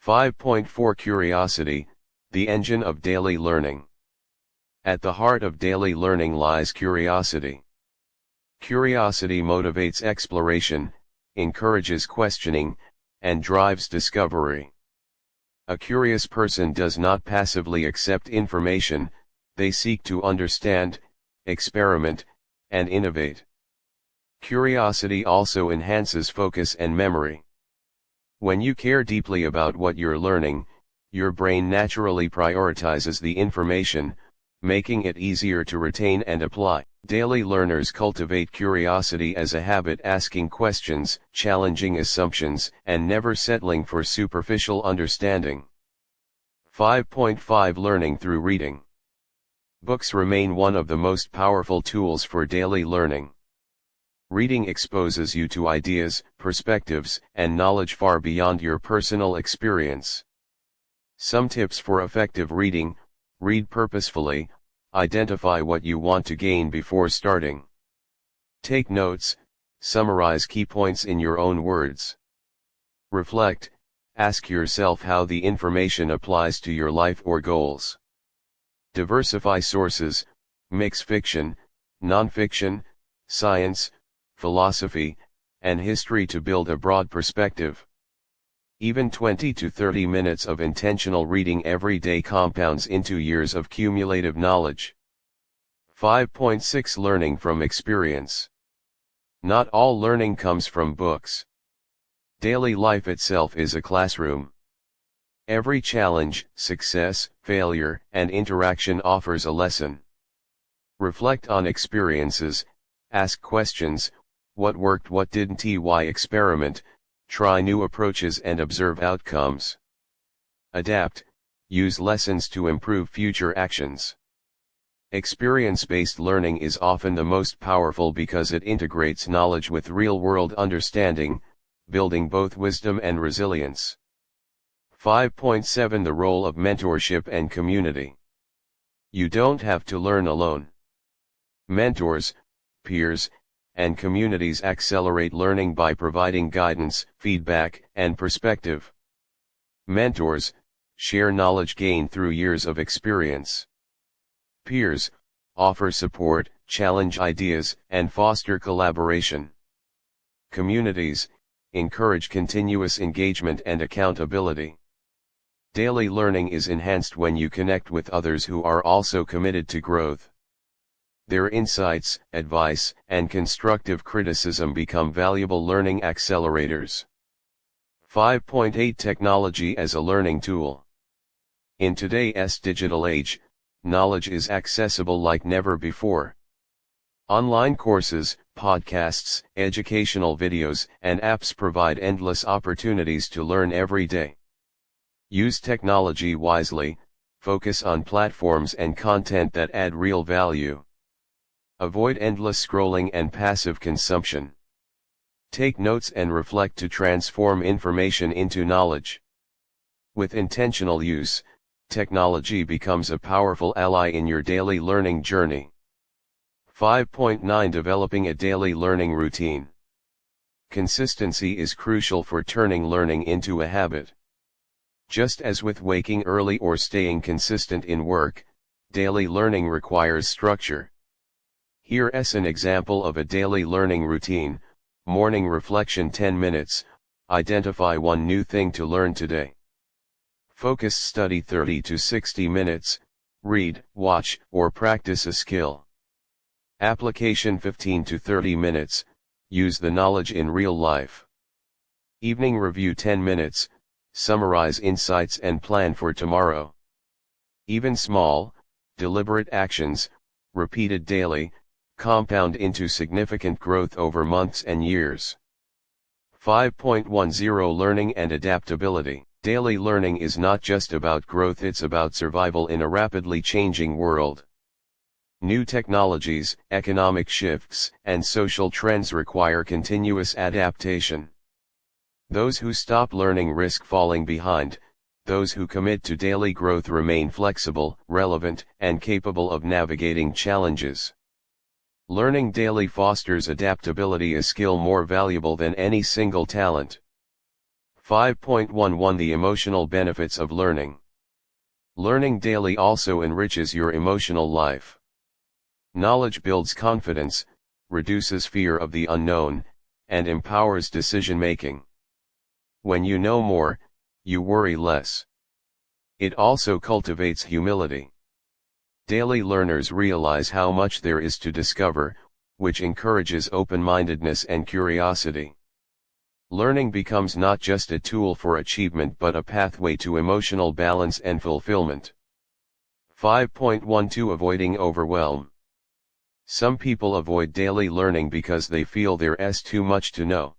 5.4 Curiosity, the engine of daily learning. At the heart of daily learning lies curiosity. Curiosity motivates exploration, encourages questioning, and drives discovery. A curious person does not passively accept information, they seek to understand, experiment, and innovate. Curiosity also enhances focus and memory. When you care deeply about what you're learning, your brain naturally prioritizes the information, making it easier to retain and apply. Daily learners cultivate curiosity as a habit, asking questions, challenging assumptions, and never settling for superficial understanding. 5.5 Learning through reading. Books remain one of the most powerful tools for daily learning. Reading exposes you to ideas, perspectives, and knowledge far beyond your personal experience. Some tips for effective reading: read purposefully, identify what you want to gain before starting. Take notes, summarize key points in your own words. Reflect, ask yourself how the information applies to your life or goals. Diversify sources, mix fiction, non-fiction, science, philosophy, and history to build a broad perspective. Even 20 to 30 minutes of intentional reading every day compounds into years of cumulative knowledge. 5.6 Learning from experience. Not all learning comes from books. Daily life itself is a classroom. Every challenge, success, failure, and interaction offers a lesson. Reflect on experiences, ask questions: what worked, what didn't, why. Experiment, try new approaches and observe outcomes. Adapt, use lessons to improve future actions. Experience-based learning is often the most powerful because it integrates knowledge with real-world understanding, building both wisdom and resilience. 5.7 The role of mentorship and community. You don't have to learn alone. Mentors, peers, and communities accelerate learning by providing guidance, feedback, and perspective. Mentors share knowledge gained through years of experience. Peers offer support, challenge ideas, and foster collaboration. Communities encourage continuous engagement and accountability. Daily learning is enhanced when you connect with others who are also committed to growth. Their insights, advice, and constructive criticism become valuable learning accelerators. 5.8 Technology as a learning tool. In today's digital age, knowledge is accessible like never before. Online courses, podcasts, educational videos, and apps provide endless opportunities to learn every day. Use technology wisely, focus on platforms and content that add real value. Avoid endless scrolling and passive consumption. Take notes and reflect to transform information into knowledge. With intentional use, technology becomes a powerful ally in your daily learning journey. 5.9 Developing a daily learning routine. Consistency is crucial for turning learning into a habit. Just as with waking early or staying consistent in work, daily learning requires structure. Here's an example of a daily learning routine: morning reflection 10 minutes, identify one new thing to learn today. Focus study 30 to 60 minutes, read, watch, or practice a skill. Application 15 to 30 minutes, use the knowledge in real life. Evening review 10 minutes, summarize insights and plan for tomorrow. Even small, deliberate actions, repeated daily, compound into significant growth over months and years. 5.10 Learning and adaptability. Daily learning is not just about growth, it's about survival in a rapidly changing world. New technologies, economic shifts, and social trends require continuous adaptation. Those who stop learning risk falling behind. Those who commit to daily growth remain flexible, relevant, and capable of navigating challenges. Learning daily fosters adaptability, a skill more valuable than any single talent. 5.11 The emotional benefits of learning. Learning daily also enriches your emotional life. Knowledge builds confidence, reduces fear of the unknown, and empowers decision-making. When you know more, you worry less. It also cultivates humility. Daily learners realize how much there is to discover, which encourages open-mindedness and curiosity. Learning becomes not just a tool for achievement but a pathway to emotional balance and fulfillment. 5.12 Avoiding overwhelm. Some people avoid daily learning because they feel there's too much to know.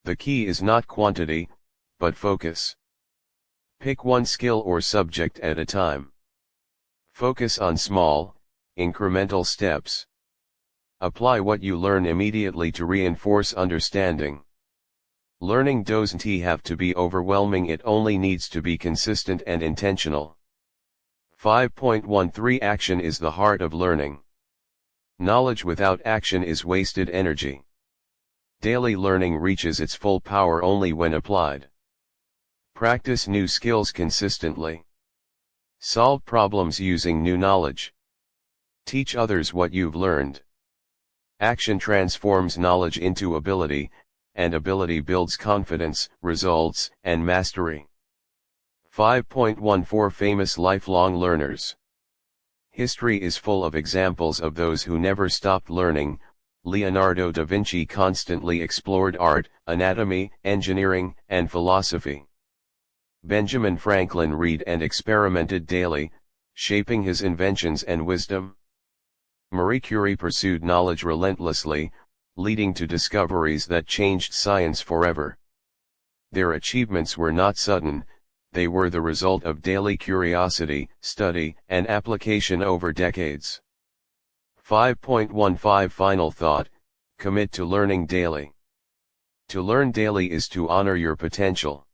The key is not quantity, but focus. Pick one skill or subject at a time. Focus on small, incremental steps. Apply what you learn immediately to reinforce understanding. Learning doesn't have to be overwhelming, it only needs to be consistent and intentional. 5.13 Action is the heart of learning. Knowledge without action is wasted energy. Daily learning reaches its full power only when applied. Practice new skills consistently. Solve problems using new knowledge. Teach others what you've learned. Action transforms knowledge into ability, and ability builds confidence, results, and mastery. 5.14 Famous lifelong learners. History is full of examples of those who never stopped learning. Leonardo da Vinci constantly explored art, anatomy, engineering, and philosophy. Benjamin Franklin read and experimented daily, shaping his inventions and wisdom. Marie Curie pursued knowledge relentlessly, leading to discoveries that changed science forever. Their achievements were not sudden, they were the result of daily curiosity, study, and application over decades. 5.15 Final thought, commit to learning daily. To learn daily is to honor your potential.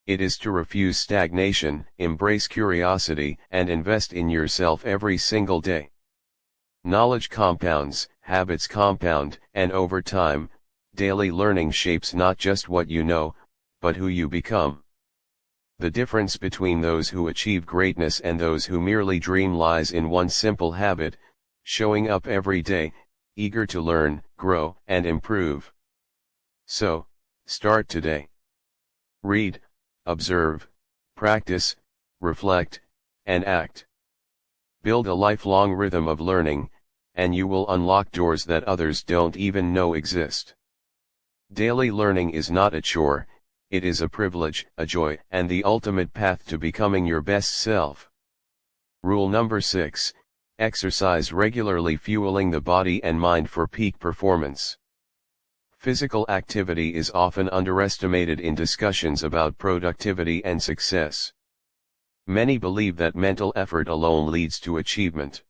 It is to refuse stagnation, embrace curiosity, and invest in yourself every single day. Knowledge compounds, habits compound, and over time, daily learning shapes not just what you know, but who you become. The difference between those who achieve greatness and those who merely dream lies in one simple habit: showing up every day, eager to learn, grow, and improve. So, start today. Read, observe, practice, reflect, and act. Build a lifelong rhythm of learning, and you will unlock doors that others don't even know exist. Daily learning is not a chore, it is a privilege, a joy, and the ultimate path to becoming your best self. Rule number 6, exercise regularly, fueling the body and mind for peak performance. Physical activity is often underestimated in discussions about productivity and success. Many believe that mental effort alone leads to achievement.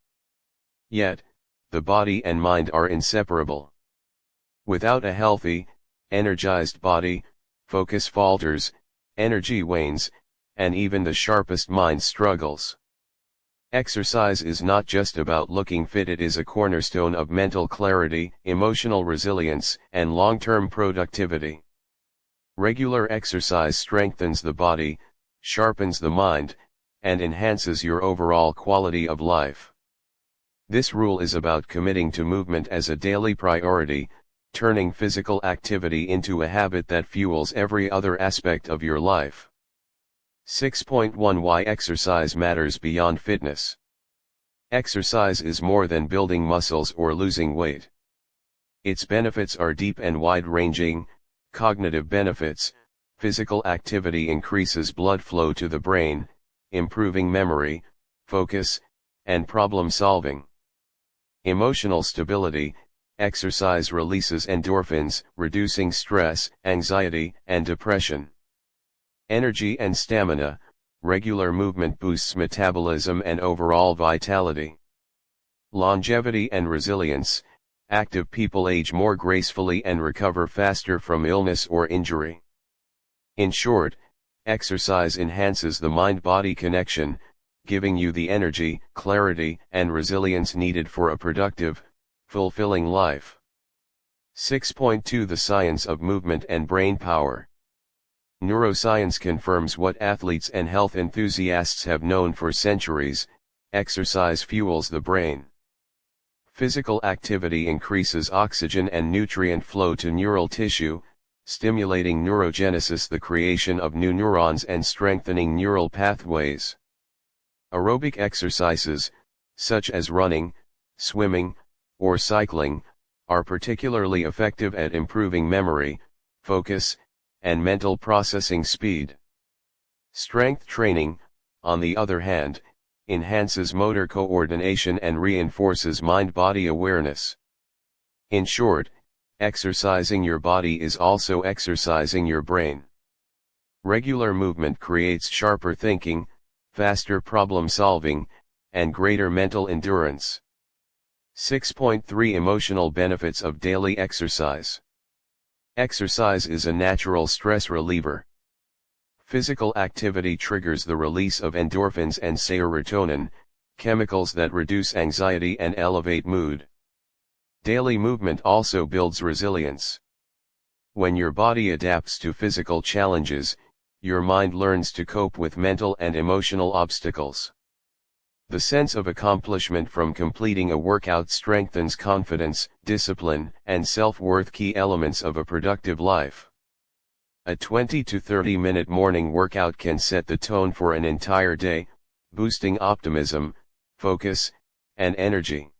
Yet, the body and mind are inseparable. Without a healthy, energized body, focus falters, energy wanes, and even the sharpest mind struggles. Exercise is not just about looking fit, it is a cornerstone of mental clarity, emotional resilience, and long-term productivity. Regular exercise strengthens the body, sharpens the mind, and enhances your overall quality of life. This rule is about committing to movement as a daily priority, turning physical activity into a habit that fuels every other aspect of your life. 6.1 Why exercise matters beyond fitness. Exercise is more than building muscles or losing weight. Its benefits are deep and wide-ranging. Cognitive benefits: physical activity increases blood flow to the brain, improving memory, focus, and problem solving. Emotional stability: exercise releases endorphins, reducing stress, anxiety, and depression. Energy and stamina: regular movement boosts metabolism and overall vitality. Longevity and resilience: active people age more gracefully and recover faster from illness or injury. In short, exercise enhances the mind-body connection, giving you the energy, clarity, and resilience needed for a productive, fulfilling life. 6.2 The science of movement and brain power. Neuroscience confirms what athletes and health enthusiasts have known for centuries: exercise fuels the brain. Physical activity increases oxygen and nutrient flow to neural tissue, stimulating neurogenesis, the creation of new neurons, and strengthening neural pathways. Aerobic exercises, such as running, swimming, or cycling, are particularly effective at improving memory, focus, and mental processing speed. Strength training, on the other hand, enhances motor coordination and reinforces mind-body awareness. In short, exercising your body is also exercising your brain. Regular movement creates sharper thinking, faster problem solving, and greater mental endurance. 6.3 Emotional benefits of daily exercise. Exercise is a natural stress reliever. Physical activity triggers the release of endorphins and serotonin, chemicals that reduce anxiety and elevate mood. Daily movement also builds resilience. When your body adapts to physical challenges, your mind learns to cope with mental and emotional obstacles. The sense of accomplishment from completing a workout strengthens confidence, discipline, and self-worth, key elements of a productive life. A 20 to 30-minute morning workout can set the tone for an entire day, boosting optimism, focus, and energy.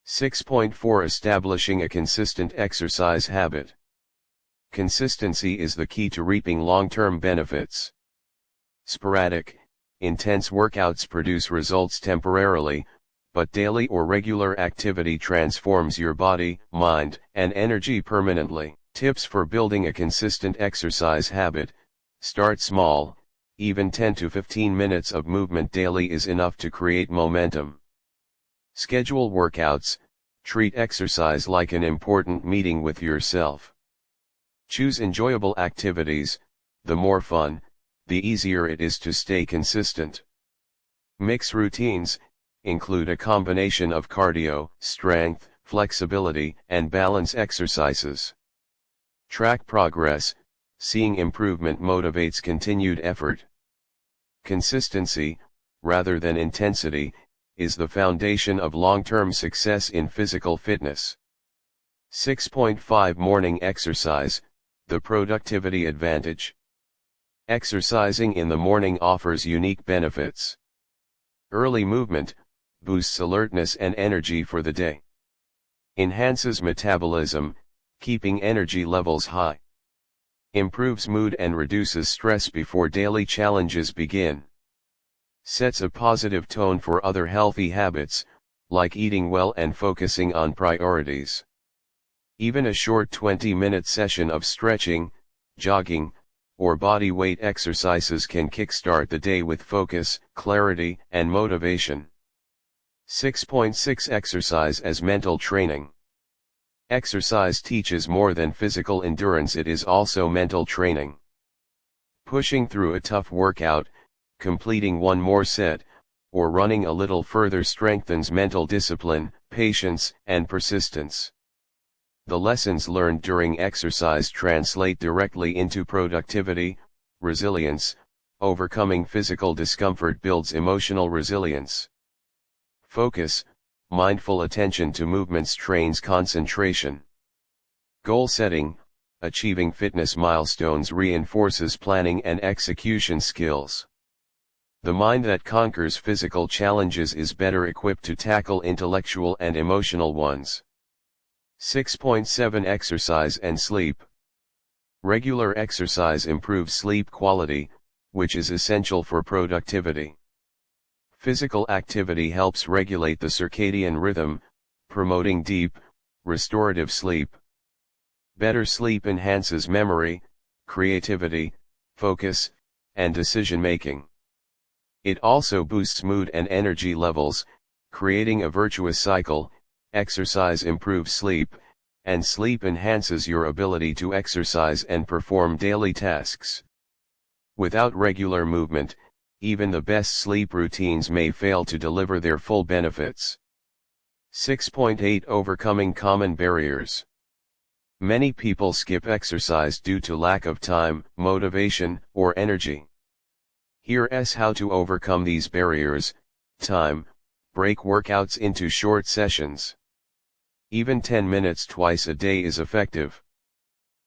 6.4 Establishing a consistent exercise habit. Consistency is the key to reaping long-term benefits. Sporadic, intense workouts produce results temporarily, but daily or regular activity transforms your body, mind, and energy permanently. Tips for building a consistent exercise habit: start small, even 10 to 15 minutes of movement daily is enough to create momentum. Schedule workouts, treat exercise like an important meeting with yourself. Choose enjoyable activities: the more fun, the easier it is to stay consistent. Mix routines, include a combination of cardio, strength, flexibility, and balance exercises. Track progress: seeing improvement motivates continued effort. Consistency, rather than intensity, is the foundation of long-term success in physical fitness. 6.5 Morning exercise, the productivity advantage. Exercising in the morning offers unique benefits. Early movement boosts alertness and energy for the day. Enhances metabolism, keeping energy levels high. Improves mood and reduces stress before daily challenges begin. Sets a positive tone for other healthy habits, like eating well and focusing on priorities. Even a short 20-minute session of stretching, jogging, or body weight exercises can kickstart the day with focus, clarity, and motivation. 6.6 Exercise as mental training. Exercise teaches more than physical endurance, it is also mental training. Pushing through a tough workout, completing one more set, or running a little further strengthens mental discipline, patience, and persistence. The lessons learned during exercise translate directly into productivity, resilience. Overcoming physical discomfort builds emotional resilience. Focus, mindful attention to movements trains concentration. Goal setting, achieving fitness milestones reinforces planning and execution skills. The mind that conquers physical challenges is better equipped to tackle intellectual and emotional ones. 6.7 Exercise and sleep. Regular exercise improves sleep quality, which is essential for productivity. Physical activity helps regulate the circadian rhythm, promoting deep, restorative sleep. Better sleep enhances memory, creativity, focus, and decision-making. It also boosts mood and energy levels, creating a virtuous cycle. Exercise improves sleep, and sleep enhances your ability to exercise and perform daily tasks. Without regular movement, even the best sleep routines may fail to deliver their full benefits. 6.8 Overcoming common barriers. Many people skip exercise due to lack of time, motivation, or energy. Here's how to overcome these barriers. Time. Break workouts into short sessions. Even 10 minutes twice a day is effective.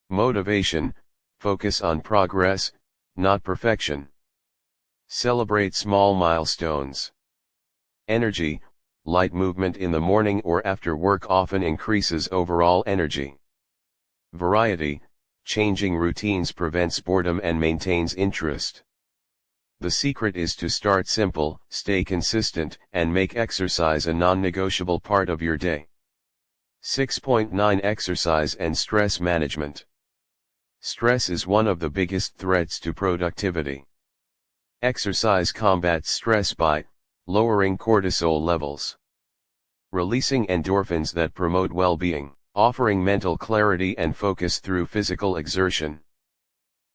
Motivation. Focus on progress, not perfection. Celebrate small milestones. Energy. Light movement in the morning or after work often increases overall energy. Variety. Changing routines prevents boredom and maintains interest. The secret is to start simple, stay consistent, and make exercise a non-negotiable part of your day. 6.9 Exercise and stress management. Stress is one of the biggest threats to productivity. Exercise combats stress by lowering cortisol levels, releasing endorphins that promote well-being, offering mental clarity and focus through physical exertion.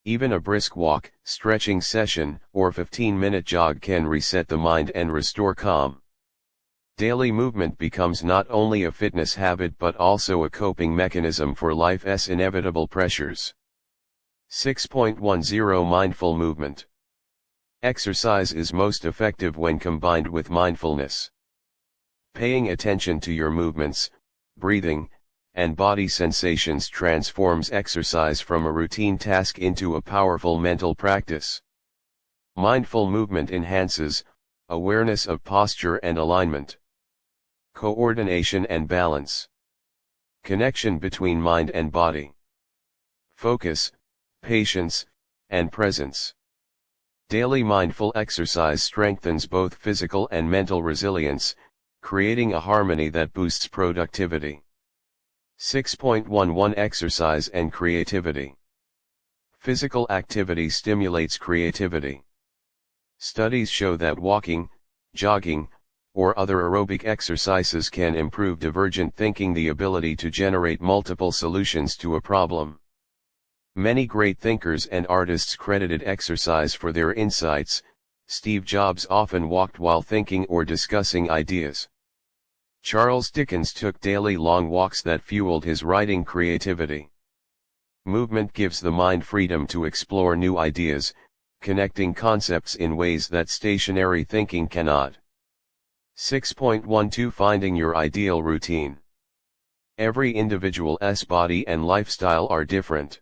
Even a brisk walk, stretching session, or 15-minute jog can reset the mind and restore calm. Daily movement becomes not only a fitness habit but also a coping mechanism for life's inevitable pressures. 6.10 Mindful movement. Exercise is most effective when combined with mindfulness. Paying attention to your movements, breathing, and body sensations transforms exercise from a routine task into a powerful mental practice. Mindful movement enhances awareness of posture and alignment, coordination and balance, connection between mind and body, focus, patience, and presence. Daily mindful exercise strengthens both physical and mental resilience, creating a harmony that boosts productivity. 6.11 Exercise and creativity. Physical activity stimulates creativity. Studies show that walking, jogging, or other aerobic exercises can improve divergent thinking, the ability to generate multiple solutions to a problem. Many great thinkers and artists credited exercise for their insights. Steve Jobs often walked while thinking or discussing ideas. Charles Dickens took daily long walks that fueled his writing creativity. Movement gives the mind freedom to explore new ideas, connecting concepts in ways that stationary thinking cannot. 6.12 Finding your ideal routine. Every individual's body and lifestyle are different.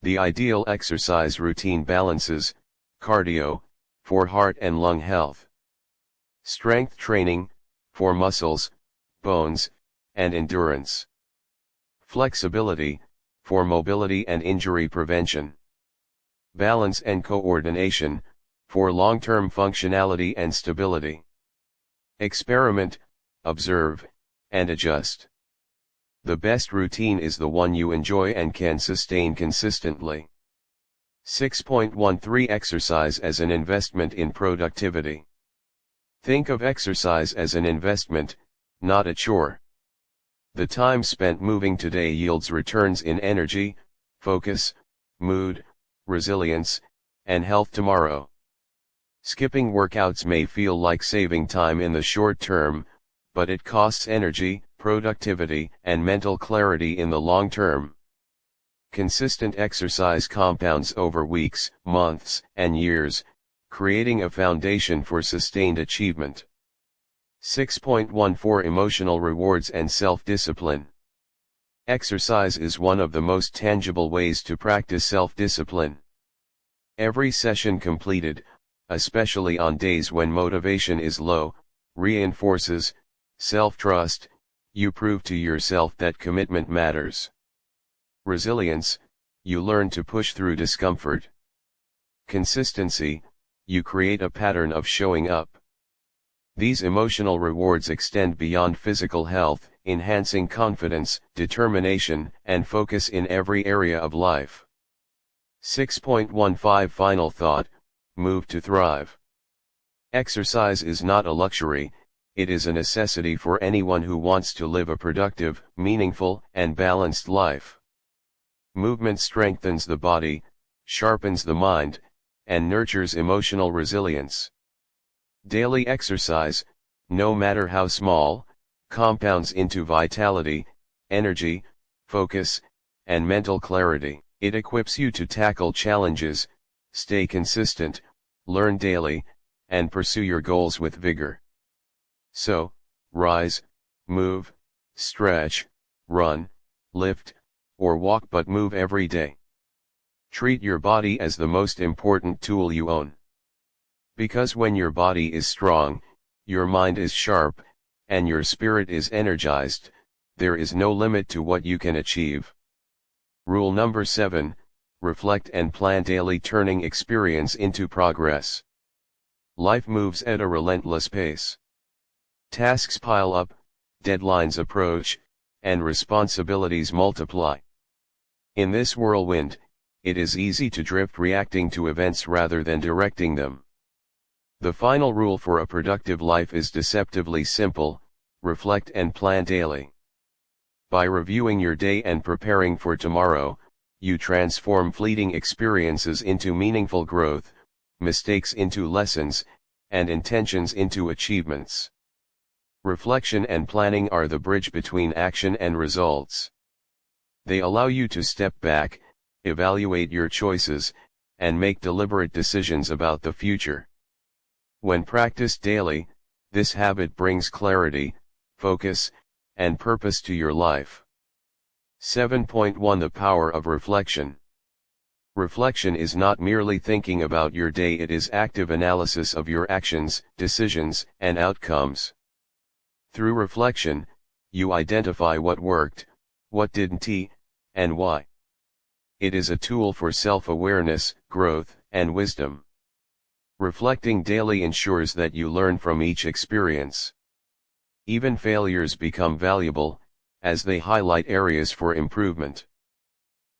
The ideal exercise routine balances cardio, for heart and lung health, strength training, for muscles, bones, and endurance, flexibility, for mobility and injury prevention, balance and coordination, for long-term functionality and stability. Experiment, observe, and adjust. The best routine is the one you enjoy and can sustain consistently. 6.13 Exercise as an investment in productivity. Think of exercise as an investment, not a chore. The time spent moving today yields returns in energy, focus, mood, resilience, and health tomorrow. Skipping workouts may feel like saving time in the short term, but it costs energy, productivity, and mental clarity in the long term. Consistent exercise compounds over weeks, months, and years, creating a foundation for sustained achievement. 6.14 Emotional rewards and self-discipline. Exercise is one of the most tangible ways to practice self-discipline. Every session completed, especially on days when motivation is low, reinforces self-trust. You prove to yourself that commitment matters. Resilience, you learn to push through discomfort. Consistency, you create a pattern of showing up. These emotional rewards extend beyond physical health, enhancing confidence, determination, and focus in every area of life. 6.15 Final thought, move to thrive. Exercise is not a luxury, it is a necessity for anyone who wants to live a productive, meaningful, and balanced life. Movement strengthens the body, sharpens the mind, and nurtures emotional resilience. Daily exercise, no matter how small, compounds into vitality, energy, focus, and mental clarity. It equips you to tackle challenges, stay consistent, learn daily, and pursue your goals with vigor. So, rise, move, stretch, run, lift, or walk, but move every day. Treat your body as the most important tool you own. Because when your body is strong, your mind is sharp, and your spirit is energized, there is no limit to what you can achieve. Rule number 7, reflect and plan daily, turning experience into progress. Life moves at a relentless pace. Tasks pile up, deadlines approach, and responsibilities multiply. In this whirlwind, it is easy to drift, reacting to events rather than directing them. The final rule for a productive life is deceptively simple: reflect and plan daily. By reviewing your day and preparing for tomorrow, you transform fleeting experiences into meaningful growth, mistakes into lessons, and intentions into achievements. Reflection and planning are the bridge between action and results. They allow you to step back, evaluate your choices, and make deliberate decisions about the future. When practiced daily, this habit brings clarity, focus, and purpose to your life. 7.1 The power of reflection. Reflection is not merely thinking about your day, it is active analysis of your actions, decisions, and outcomes. Through reflection, you identify what worked, what didn't, and why. It is a tool for self-awareness, growth, and wisdom. Reflecting daily ensures that you learn from each experience. Even failures become valuable, as they highlight areas for improvement.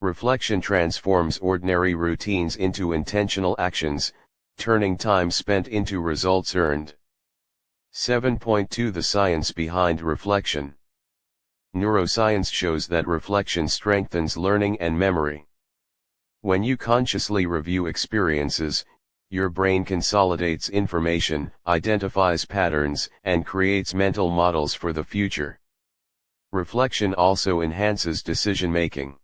Reflection transforms ordinary routines into intentional actions, turning time spent into results earned. 7.2 The science behind reflection. Neuroscience shows that reflection strengthens learning and memory. When you consciously review experiences, your brain consolidates information, identifies patterns, and creates mental models for the future. Reflection also enhances decision-making.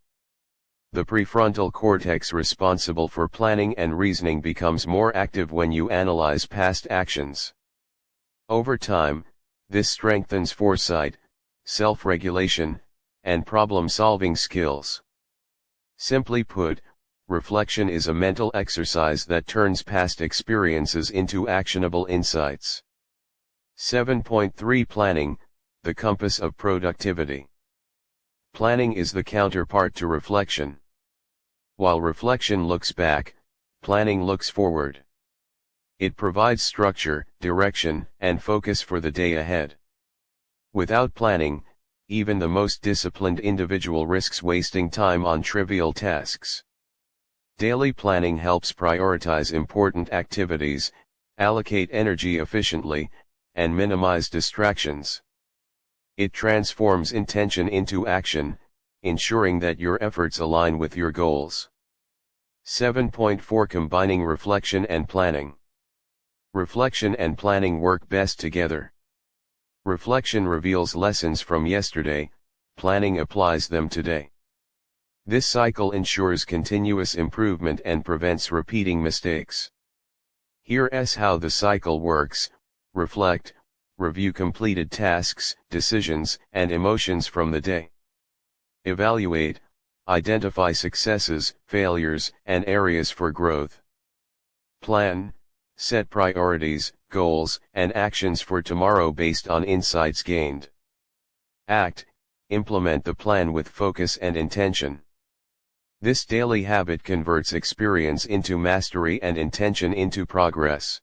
The prefrontal cortex, responsible for planning and reasoning, becomes more active when you analyze past actions. Over time, this strengthens foresight, self-regulation, and problem-solving skills. Simply put, reflection is a mental exercise that turns past experiences into actionable insights. 7.3 Planning, the compass of productivity. Planning is the counterpart to reflection. While reflection looks back, planning looks forward. It provides structure, direction, and focus for the day ahead. Without planning, even the most disciplined individual risks wasting time on trivial tasks. Daily planning helps prioritize important activities, allocate energy efficiently, and minimize distractions. It transforms intention into action, ensuring that your efforts align with your goals. 7.4 Combining reflection and planning. Reflection and planning work best together. Reflection reveals lessons from yesterday, planning applies them today. This cycle ensures continuous improvement and prevents repeating mistakes. Here's how the cycle works: reflect, review completed tasks, decisions, and emotions from the day. Evaluate, identify successes, failures, and areas for growth. Plan, Set priorities, goals, and actions for tomorrow based on insights gained. Act, implement the plan with focus and intention. This daily habit converts experience into mastery and intention into progress.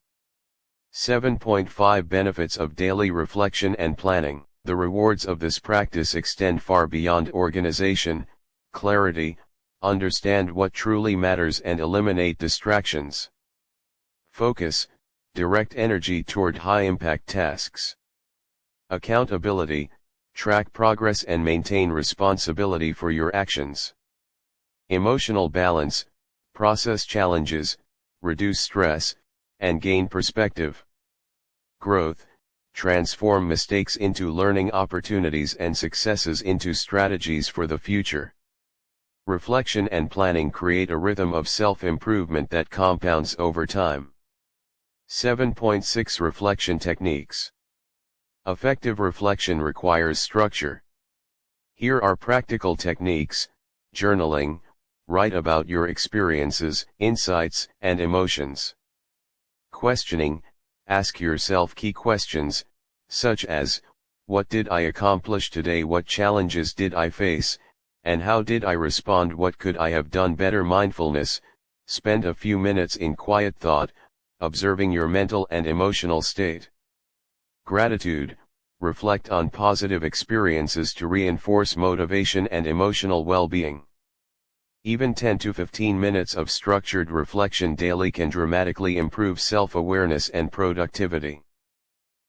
7.5 Benefits of daily reflection and planning. The rewards of this practice extend far beyond organization, clarity, understand what truly matters and eliminate distractions. Focus, direct energy toward high-impact tasks. Accountability, track progress and maintain responsibility for your actions. Emotional balance, process challenges, reduce stress, and gain perspective. Growth, transform mistakes into learning opportunities and successes into strategies for the future. Reflection and planning create a rhythm of self-improvement that compounds over time. 7.6 Reflection techniques. Effective reflection requires structure. Here are practical techniques: journaling, write about your experiences, insights, and emotions. Questioning, ask yourself key questions, such as, what did I accomplish today? What challenges did I face? And how did I respond? What could I have done better? Mindfulness, spend a few minutes in quiet thought, observing your mental and emotional state. Gratitude, reflect on positive experiences to reinforce motivation and emotional well-being. Even 10 to 15 minutes of structured reflection daily can dramatically improve self-awareness and productivity.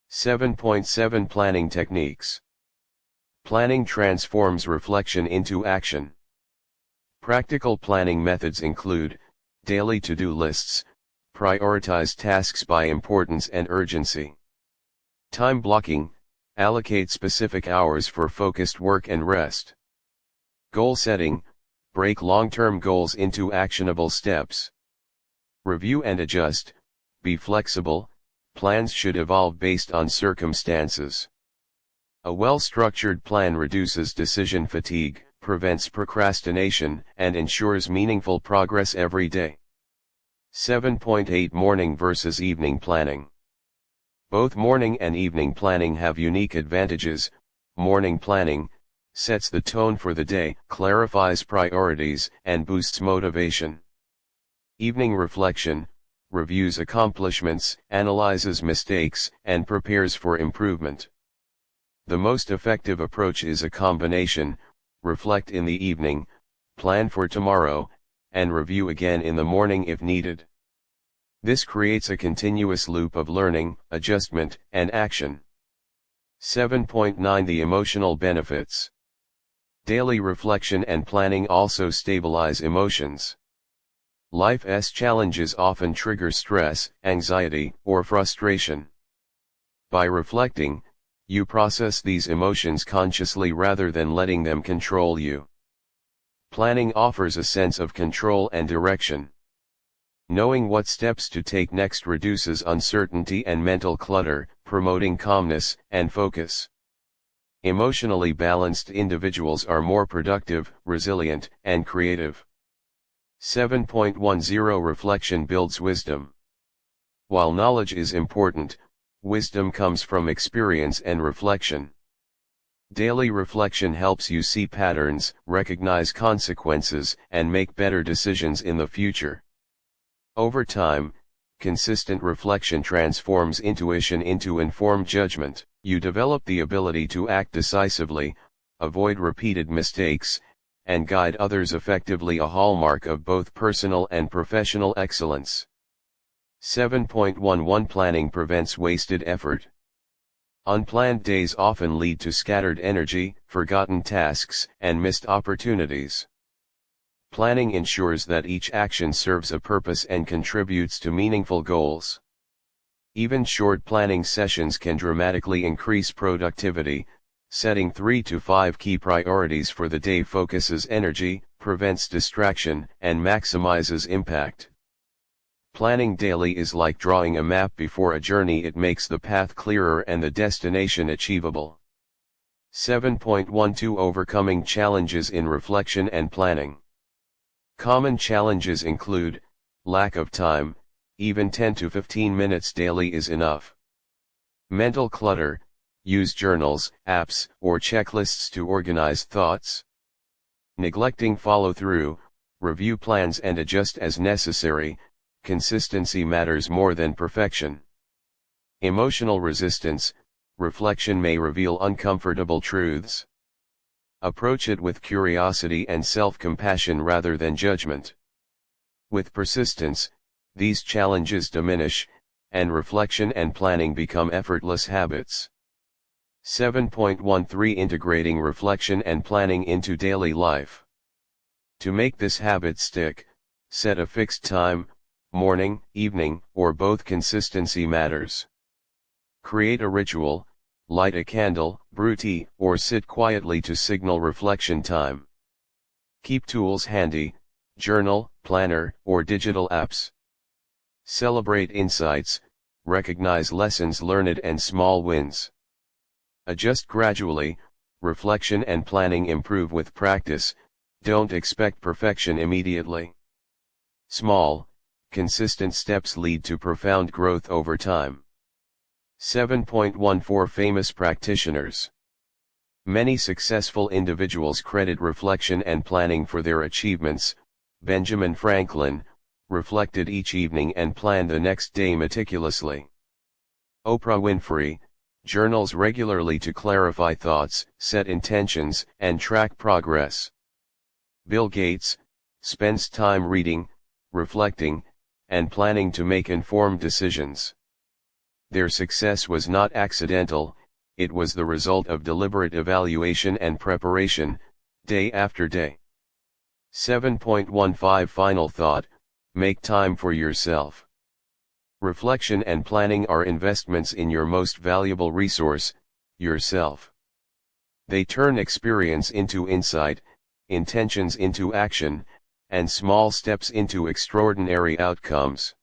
7.7 Planning techniques. Planning transforms reflection into action. Practical planning methods include daily to-do lists, prioritize tasks by importance and urgency. Time blocking, allocate specific hours for focused work and rest. Goal setting, break long-term goals into actionable steps. Review and adjust, be flexible, plans should evolve based on circumstances. A well-structured plan reduces decision fatigue, prevents procrastination, and ensures meaningful progress every day. 7.8 Morning versus evening planning. Both morning and evening planning have unique advantages. Morning planning sets the tone for the day, clarifies priorities, and boosts motivation. Evening reflection reviews accomplishments, analyzes mistakes, and prepares for improvement. The most effective approach is a combination: reflect in the evening, plan for tomorrow, and review again in the morning if needed. This creates a continuous loop of learning, adjustment, and action. 7.9 The emotional benefits. Daily reflection and planning also stabilize emotions. Life's challenges often trigger stress, anxiety, or frustration. By reflecting, you process these emotions consciously rather than letting them control you. Planning offers a sense of control and direction. Knowing what steps to take next reduces uncertainty and mental clutter, promoting calmness and focus. Emotionally balanced individuals are more productive, resilient, and creative. 7.10 Reflection builds wisdom. While knowledge is important, wisdom comes from experience and reflection. Daily reflection helps you see patterns, recognize consequences, and make better decisions in the future. Over time, consistent reflection transforms intuition into informed judgment. You develop the ability to act decisively, avoid repeated mistakes, and guide others effectively, a hallmark of both personal and professional excellence. 7.11 Planning prevents wasted effort. Unplanned days often lead to scattered energy, forgotten tasks, and missed opportunities. Planning ensures that each action serves a purpose and contributes to meaningful goals. Even short planning sessions can dramatically increase productivity. Setting 3 to 5 key priorities for the day focuses energy, prevents distraction, and maximizes impact. Planning daily is like drawing a map before a journey. It makes the path clearer and the destination achievable. 7.12 Overcoming challenges in reflection and planning. Common challenges include lack of time, even 10 to 15 minutes daily is enough. Mental clutter: use journals, apps, or checklists to organize thoughts. Neglecting follow-through: review plans and adjust as necessary. Consistency matters more than perfection. Emotional resistance: reflection may reveal uncomfortable truths. Approach it with curiosity and self-compassion rather than judgment. With persistence, these challenges diminish, and reflection and planning become effortless habits. 7.13 Integrating reflection and planning into daily life. To make this habit stick, set a fixed time, morning, evening, or both. Consistency matters. Create a ritual, light a candle, brew tea, or sit quietly to signal reflection time. Keep tools handy: journal, planner, or digital apps. Celebrate insights: recognize lessons learned and small wins. Adjust gradually: reflection and planning improve with practice. Don't expect perfection immediately. Small, consistent steps lead to profound growth over time. 7.14 Famous practitioners. Many successful individuals credit reflection and planning for their achievements. Benjamin Franklin reflected each evening and planned the next day meticulously. Oprah Winfrey journals regularly to clarify thoughts, set intentions, and track progress. Bill Gates spends time reading, reflecting, and planning to make informed decisions. Their success was not accidental, it was the result of deliberate evaluation and preparation, day after day. 7.15 Final thought: make time for yourself. Reflection and planning are investments in your most valuable resource, yourself. They turn experience into insight, intentions into action, and small steps into extraordinary outcomes.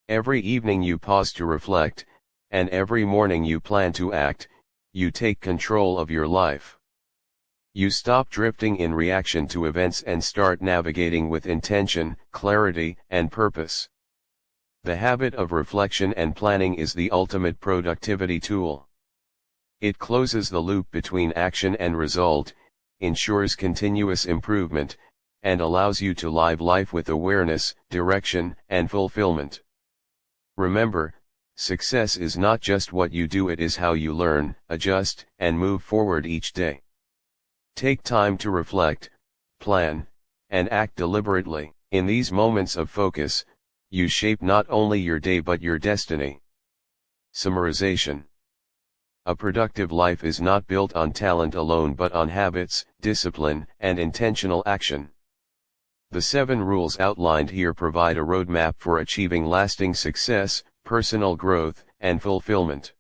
Every evening you pause to reflect, and every morning you plan to act. You take control of your life. You stop drifting in reaction to events and start navigating with intention, clarity, and purpose. The habit of reflection and planning is the ultimate productivity tool. It closes the loop between action and result, ensures continuous improvement, and allows you to live life with awareness, direction, and fulfillment. Remember, success is not just what you do, it is how you learn, adjust, and move forward each day. Take time to reflect, plan, and act deliberately. In these moments of focus, you shape not only your day but your destiny. Summarization: a productive life is not built on talent alone but on habits, discipline, and intentional action. The 7 rules outlined here provide a roadmap for achieving lasting success, personal growth, and fulfillment.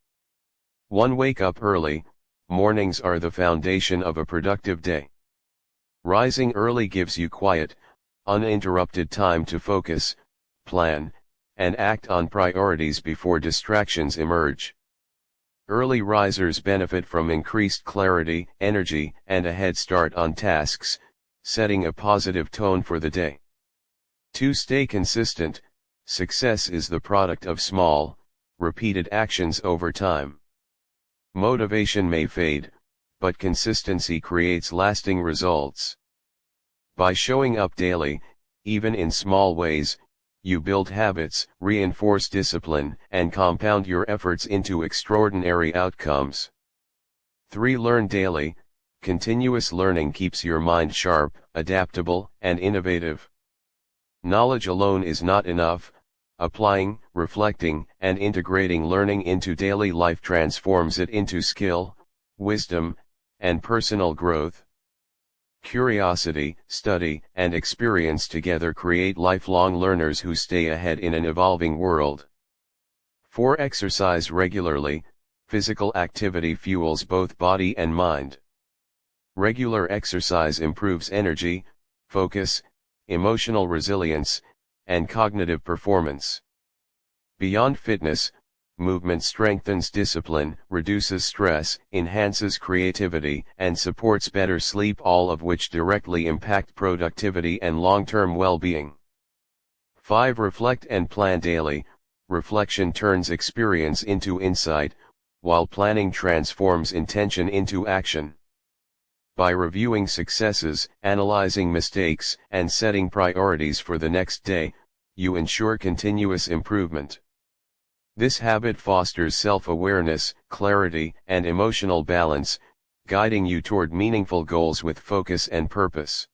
1. Wake up early. Mornings are the foundation of a productive day. Rising early gives you quiet, uninterrupted time to focus, plan, and act on priorities before distractions emerge. Early risers benefit from increased clarity, energy, and a head start on tasks, setting a positive tone for the day. 2. Stay consistent. Success is the product of small, repeated actions over time. Motivation may fade, but consistency creates lasting results. By showing up daily, even in small ways, you build habits, reinforce discipline, and compound your efforts into extraordinary outcomes. 3. Learn daily. Continuous learning keeps your mind sharp, adaptable, and innovative. Knowledge alone is not enough. Applying, reflecting, and integrating learning into daily life transforms it into skill, wisdom, and personal growth. Curiosity, study, and experience together create lifelong learners who stay ahead in an evolving world. 4. Exercise regularly. Physical activity fuels both body and mind. Regular exercise improves energy, focus, emotional resilience, and cognitive performance. Beyond fitness, movement strengthens discipline, reduces stress, enhances creativity, and supports better sleep, all of which directly impact productivity and long-term well-being. 5. Reflect and plan daily. Reflection turns experience into insight, while planning transforms intention into action. By reviewing successes, analyzing mistakes, and setting priorities for the next day, you ensure continuous improvement. This habit fosters self-awareness, clarity, and emotional balance, guiding you toward meaningful goals with focus and purpose.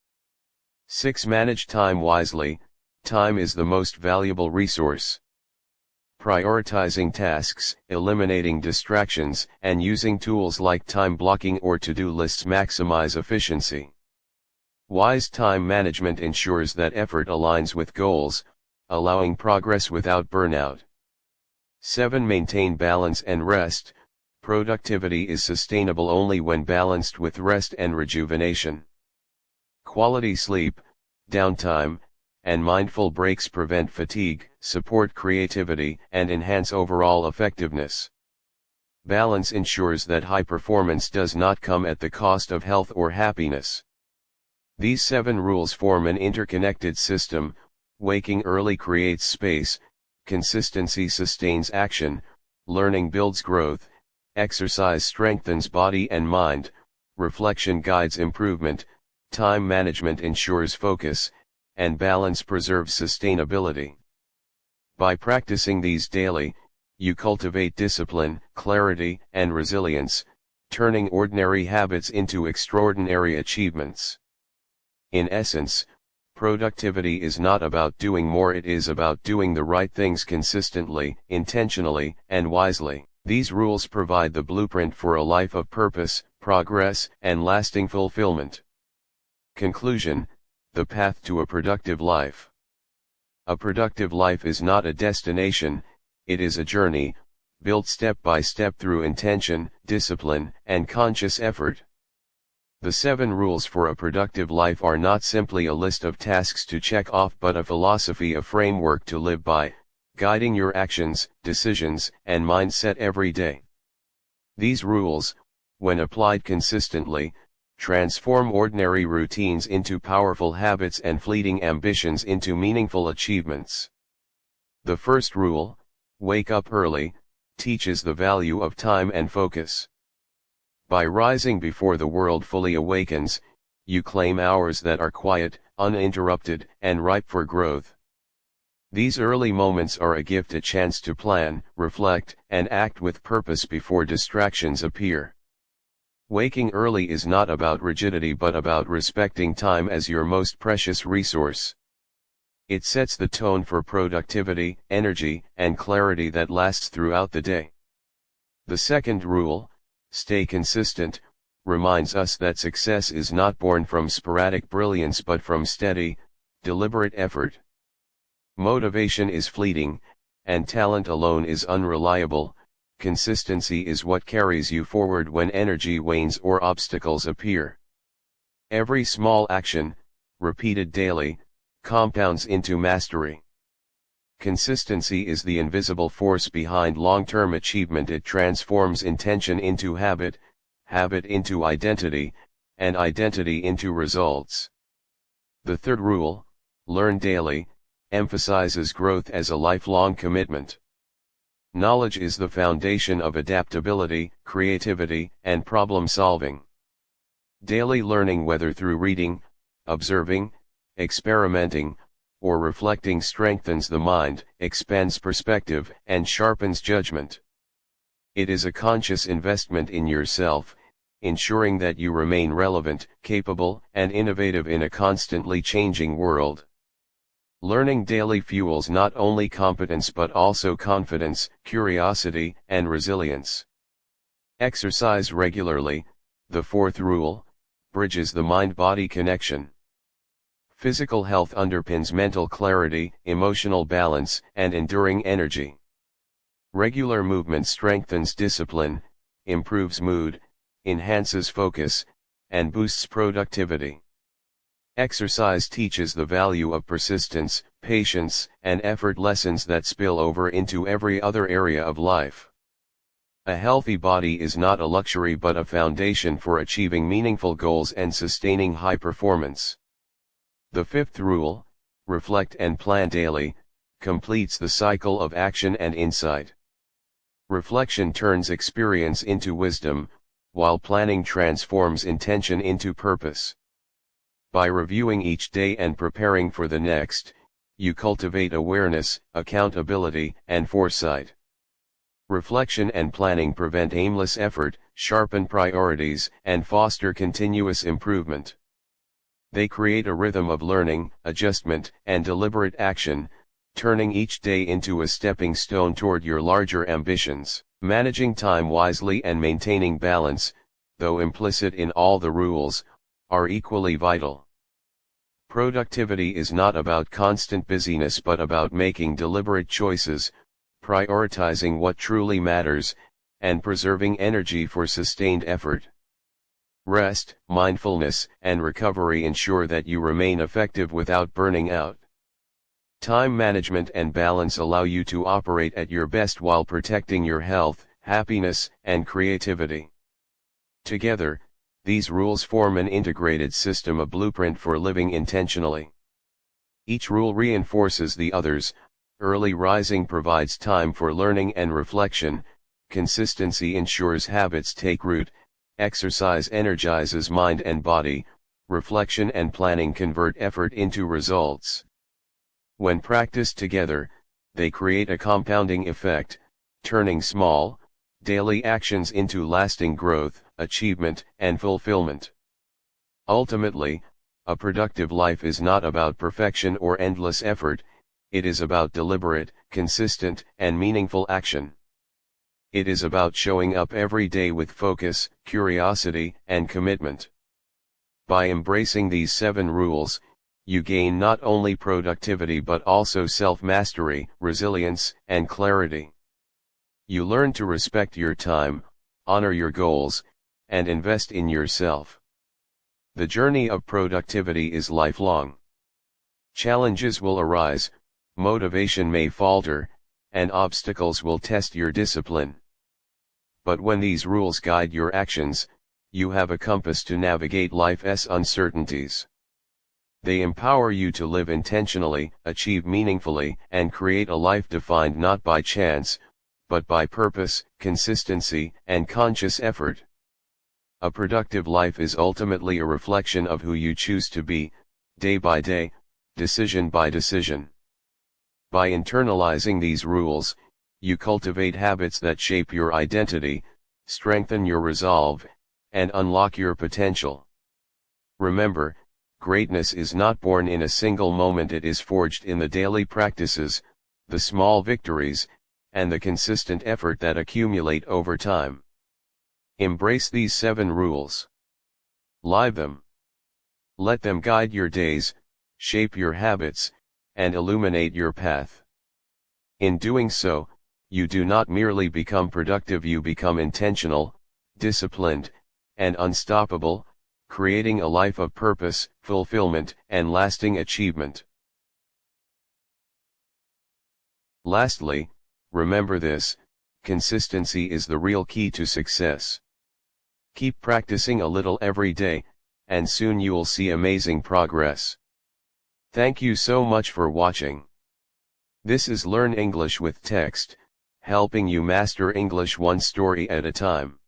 6. Manage time wisely. Time is the most valuable resource. Prioritizing tasks, eliminating distractions, and using tools like time blocking or to-do lists maximize efficiency. Wise time management ensures that effort aligns with goals, allowing progress without burnout. 7. Maintain balance and rest. Productivity is sustainable only when balanced with rest and rejuvenation. Quality sleep, downtime, and mindful breaks prevent fatigue, support creativity, and enhance overall effectiveness. Balance ensures that high performance does not come at the cost of health or happiness. These 7 rules form an interconnected system. Waking early creates space, consistency sustains action, learning builds growth, exercise strengthens body and mind, reflection guides improvement, time management ensures focus, and balance preserves sustainability. By practicing these daily, you cultivate discipline, clarity, and resilience, turning ordinary habits into extraordinary achievements. In essence, productivity is not about doing more, it is about doing the right things consistently, intentionally, and wisely. These rules provide the blueprint for a life of purpose, progress, and lasting fulfillment. Conclusion: the path to a productive life. A productive life is not a destination, it is a journey, built step by step through intention, discipline, and conscious effort. The 7 rules for a productive life are not simply a list of tasks to check off but a philosophy, a framework to live by, guiding your actions, decisions, and mindset every day. These rules, when applied consistently, transform ordinary routines into powerful habits and fleeting ambitions into meaningful achievements. The first rule, wake up early, teaches the value of time and focus. By rising before the world fully awakens, you claim hours that are quiet, uninterrupted, and ripe for growth. These early moments are a gift, a chance to plan, reflect, and act with purpose before distractions appear. Waking early is not about rigidity but about respecting time as your most precious resource. It sets the tone for productivity, energy, and clarity that lasts throughout the day. The second rule, stay consistent, reminds us that success is not born from sporadic brilliance but from steady, deliberate effort. Motivation is fleeting, and talent alone is unreliable. Consistency is what carries you forward when energy wanes or obstacles appear. Every small action, repeated daily, compounds into mastery. Consistency is the invisible force behind long-term achievement. It transforms intention into habit, habit into identity, and identity into results. The third rule, learn daily, emphasizes growth as a lifelong commitment. Knowledge is the foundation of adaptability, creativity, and problem-solving. Daily learning, whether through reading, observing, experimenting, or reflecting, strengthens the mind, expands perspective, and sharpens judgment. It is a conscious investment in yourself, ensuring that you remain relevant, capable, and innovative in a constantly changing world. Learning daily fuels not only competence but also confidence, curiosity, and resilience. Exercise regularly, the fourth rule, bridges the mind-body connection. Physical health underpins mental clarity, emotional balance, and enduring energy. Regular movement strengthens discipline, improves mood, enhances focus, and boosts productivity. Exercise teaches the value of persistence, patience, and effort, lessons that spill over into every other area of life. A healthy body is not a luxury but a foundation for achieving meaningful goals and sustaining high performance. The fifth rule, reflect and plan daily, completes the cycle of action and insight. Reflection turns experience into wisdom, while planning transforms intention into purpose. By reviewing each day and preparing for the next, you cultivate awareness, accountability, and foresight. Reflection and planning prevent aimless effort, sharpen priorities, and foster continuous improvement. They create a rhythm of learning, adjustment, and deliberate action, turning each day into a stepping stone toward your larger ambitions. Managing time wisely and maintaining balance, though implicit in all the rules, are equally vital. Productivity is not about constant busyness but about making deliberate choices, prioritizing what truly matters, and preserving energy for sustained effort. Rest, mindfulness, and recovery ensure that you remain effective without burning out. Time management and balance allow you to operate at your best while protecting your health, happiness, and creativity. Together, these rules form an integrated system, a blueprint for living intentionally. Each rule reinforces the others. Early rising provides time for learning and reflection, consistency ensures habits take root, exercise energizes mind and body, reflection and planning convert effort into results. When practiced together, they create a compounding effect, turning small, daily actions into lasting growth, achievement, and fulfillment. Ultimately, a productive life is not about perfection or endless effort, it is about deliberate, consistent, and meaningful action. It is about showing up every day with focus, curiosity, and commitment. By embracing these 7 rules, you gain not only productivity but also self-mastery, resilience, and clarity. You learn to respect your time, honor your goals, and invest in yourself. The journey of productivity is lifelong. Challenges will arise, motivation may falter, and obstacles will test your discipline. But when these rules guide your actions, you have a compass to navigate life's uncertainties. They empower you to live intentionally, achieve meaningfully, and create a life defined not by chance, but by purpose, consistency, and conscious effort. A productive life is ultimately a reflection of who you choose to be, day by day, decision by decision. By internalizing these rules, you cultivate habits that shape your identity, strengthen your resolve, and unlock your potential. Remember, greatness is not born in a single moment, it is forged in the daily practices, the small victories, and the consistent effort that accumulate over time. Embrace these 7 rules. Live them. Let them guide your days, shape your habits, and illuminate your path. In doing so, you do not merely become productive, you become intentional, disciplined, and unstoppable, creating a life of purpose, fulfillment, and lasting achievement. Lastly, remember this: consistency is the real key to success. Keep practicing a little every day, and soon you'll see amazing progress. Thank you so much for watching. This is Learn English with Text, helping you master English one story at a time.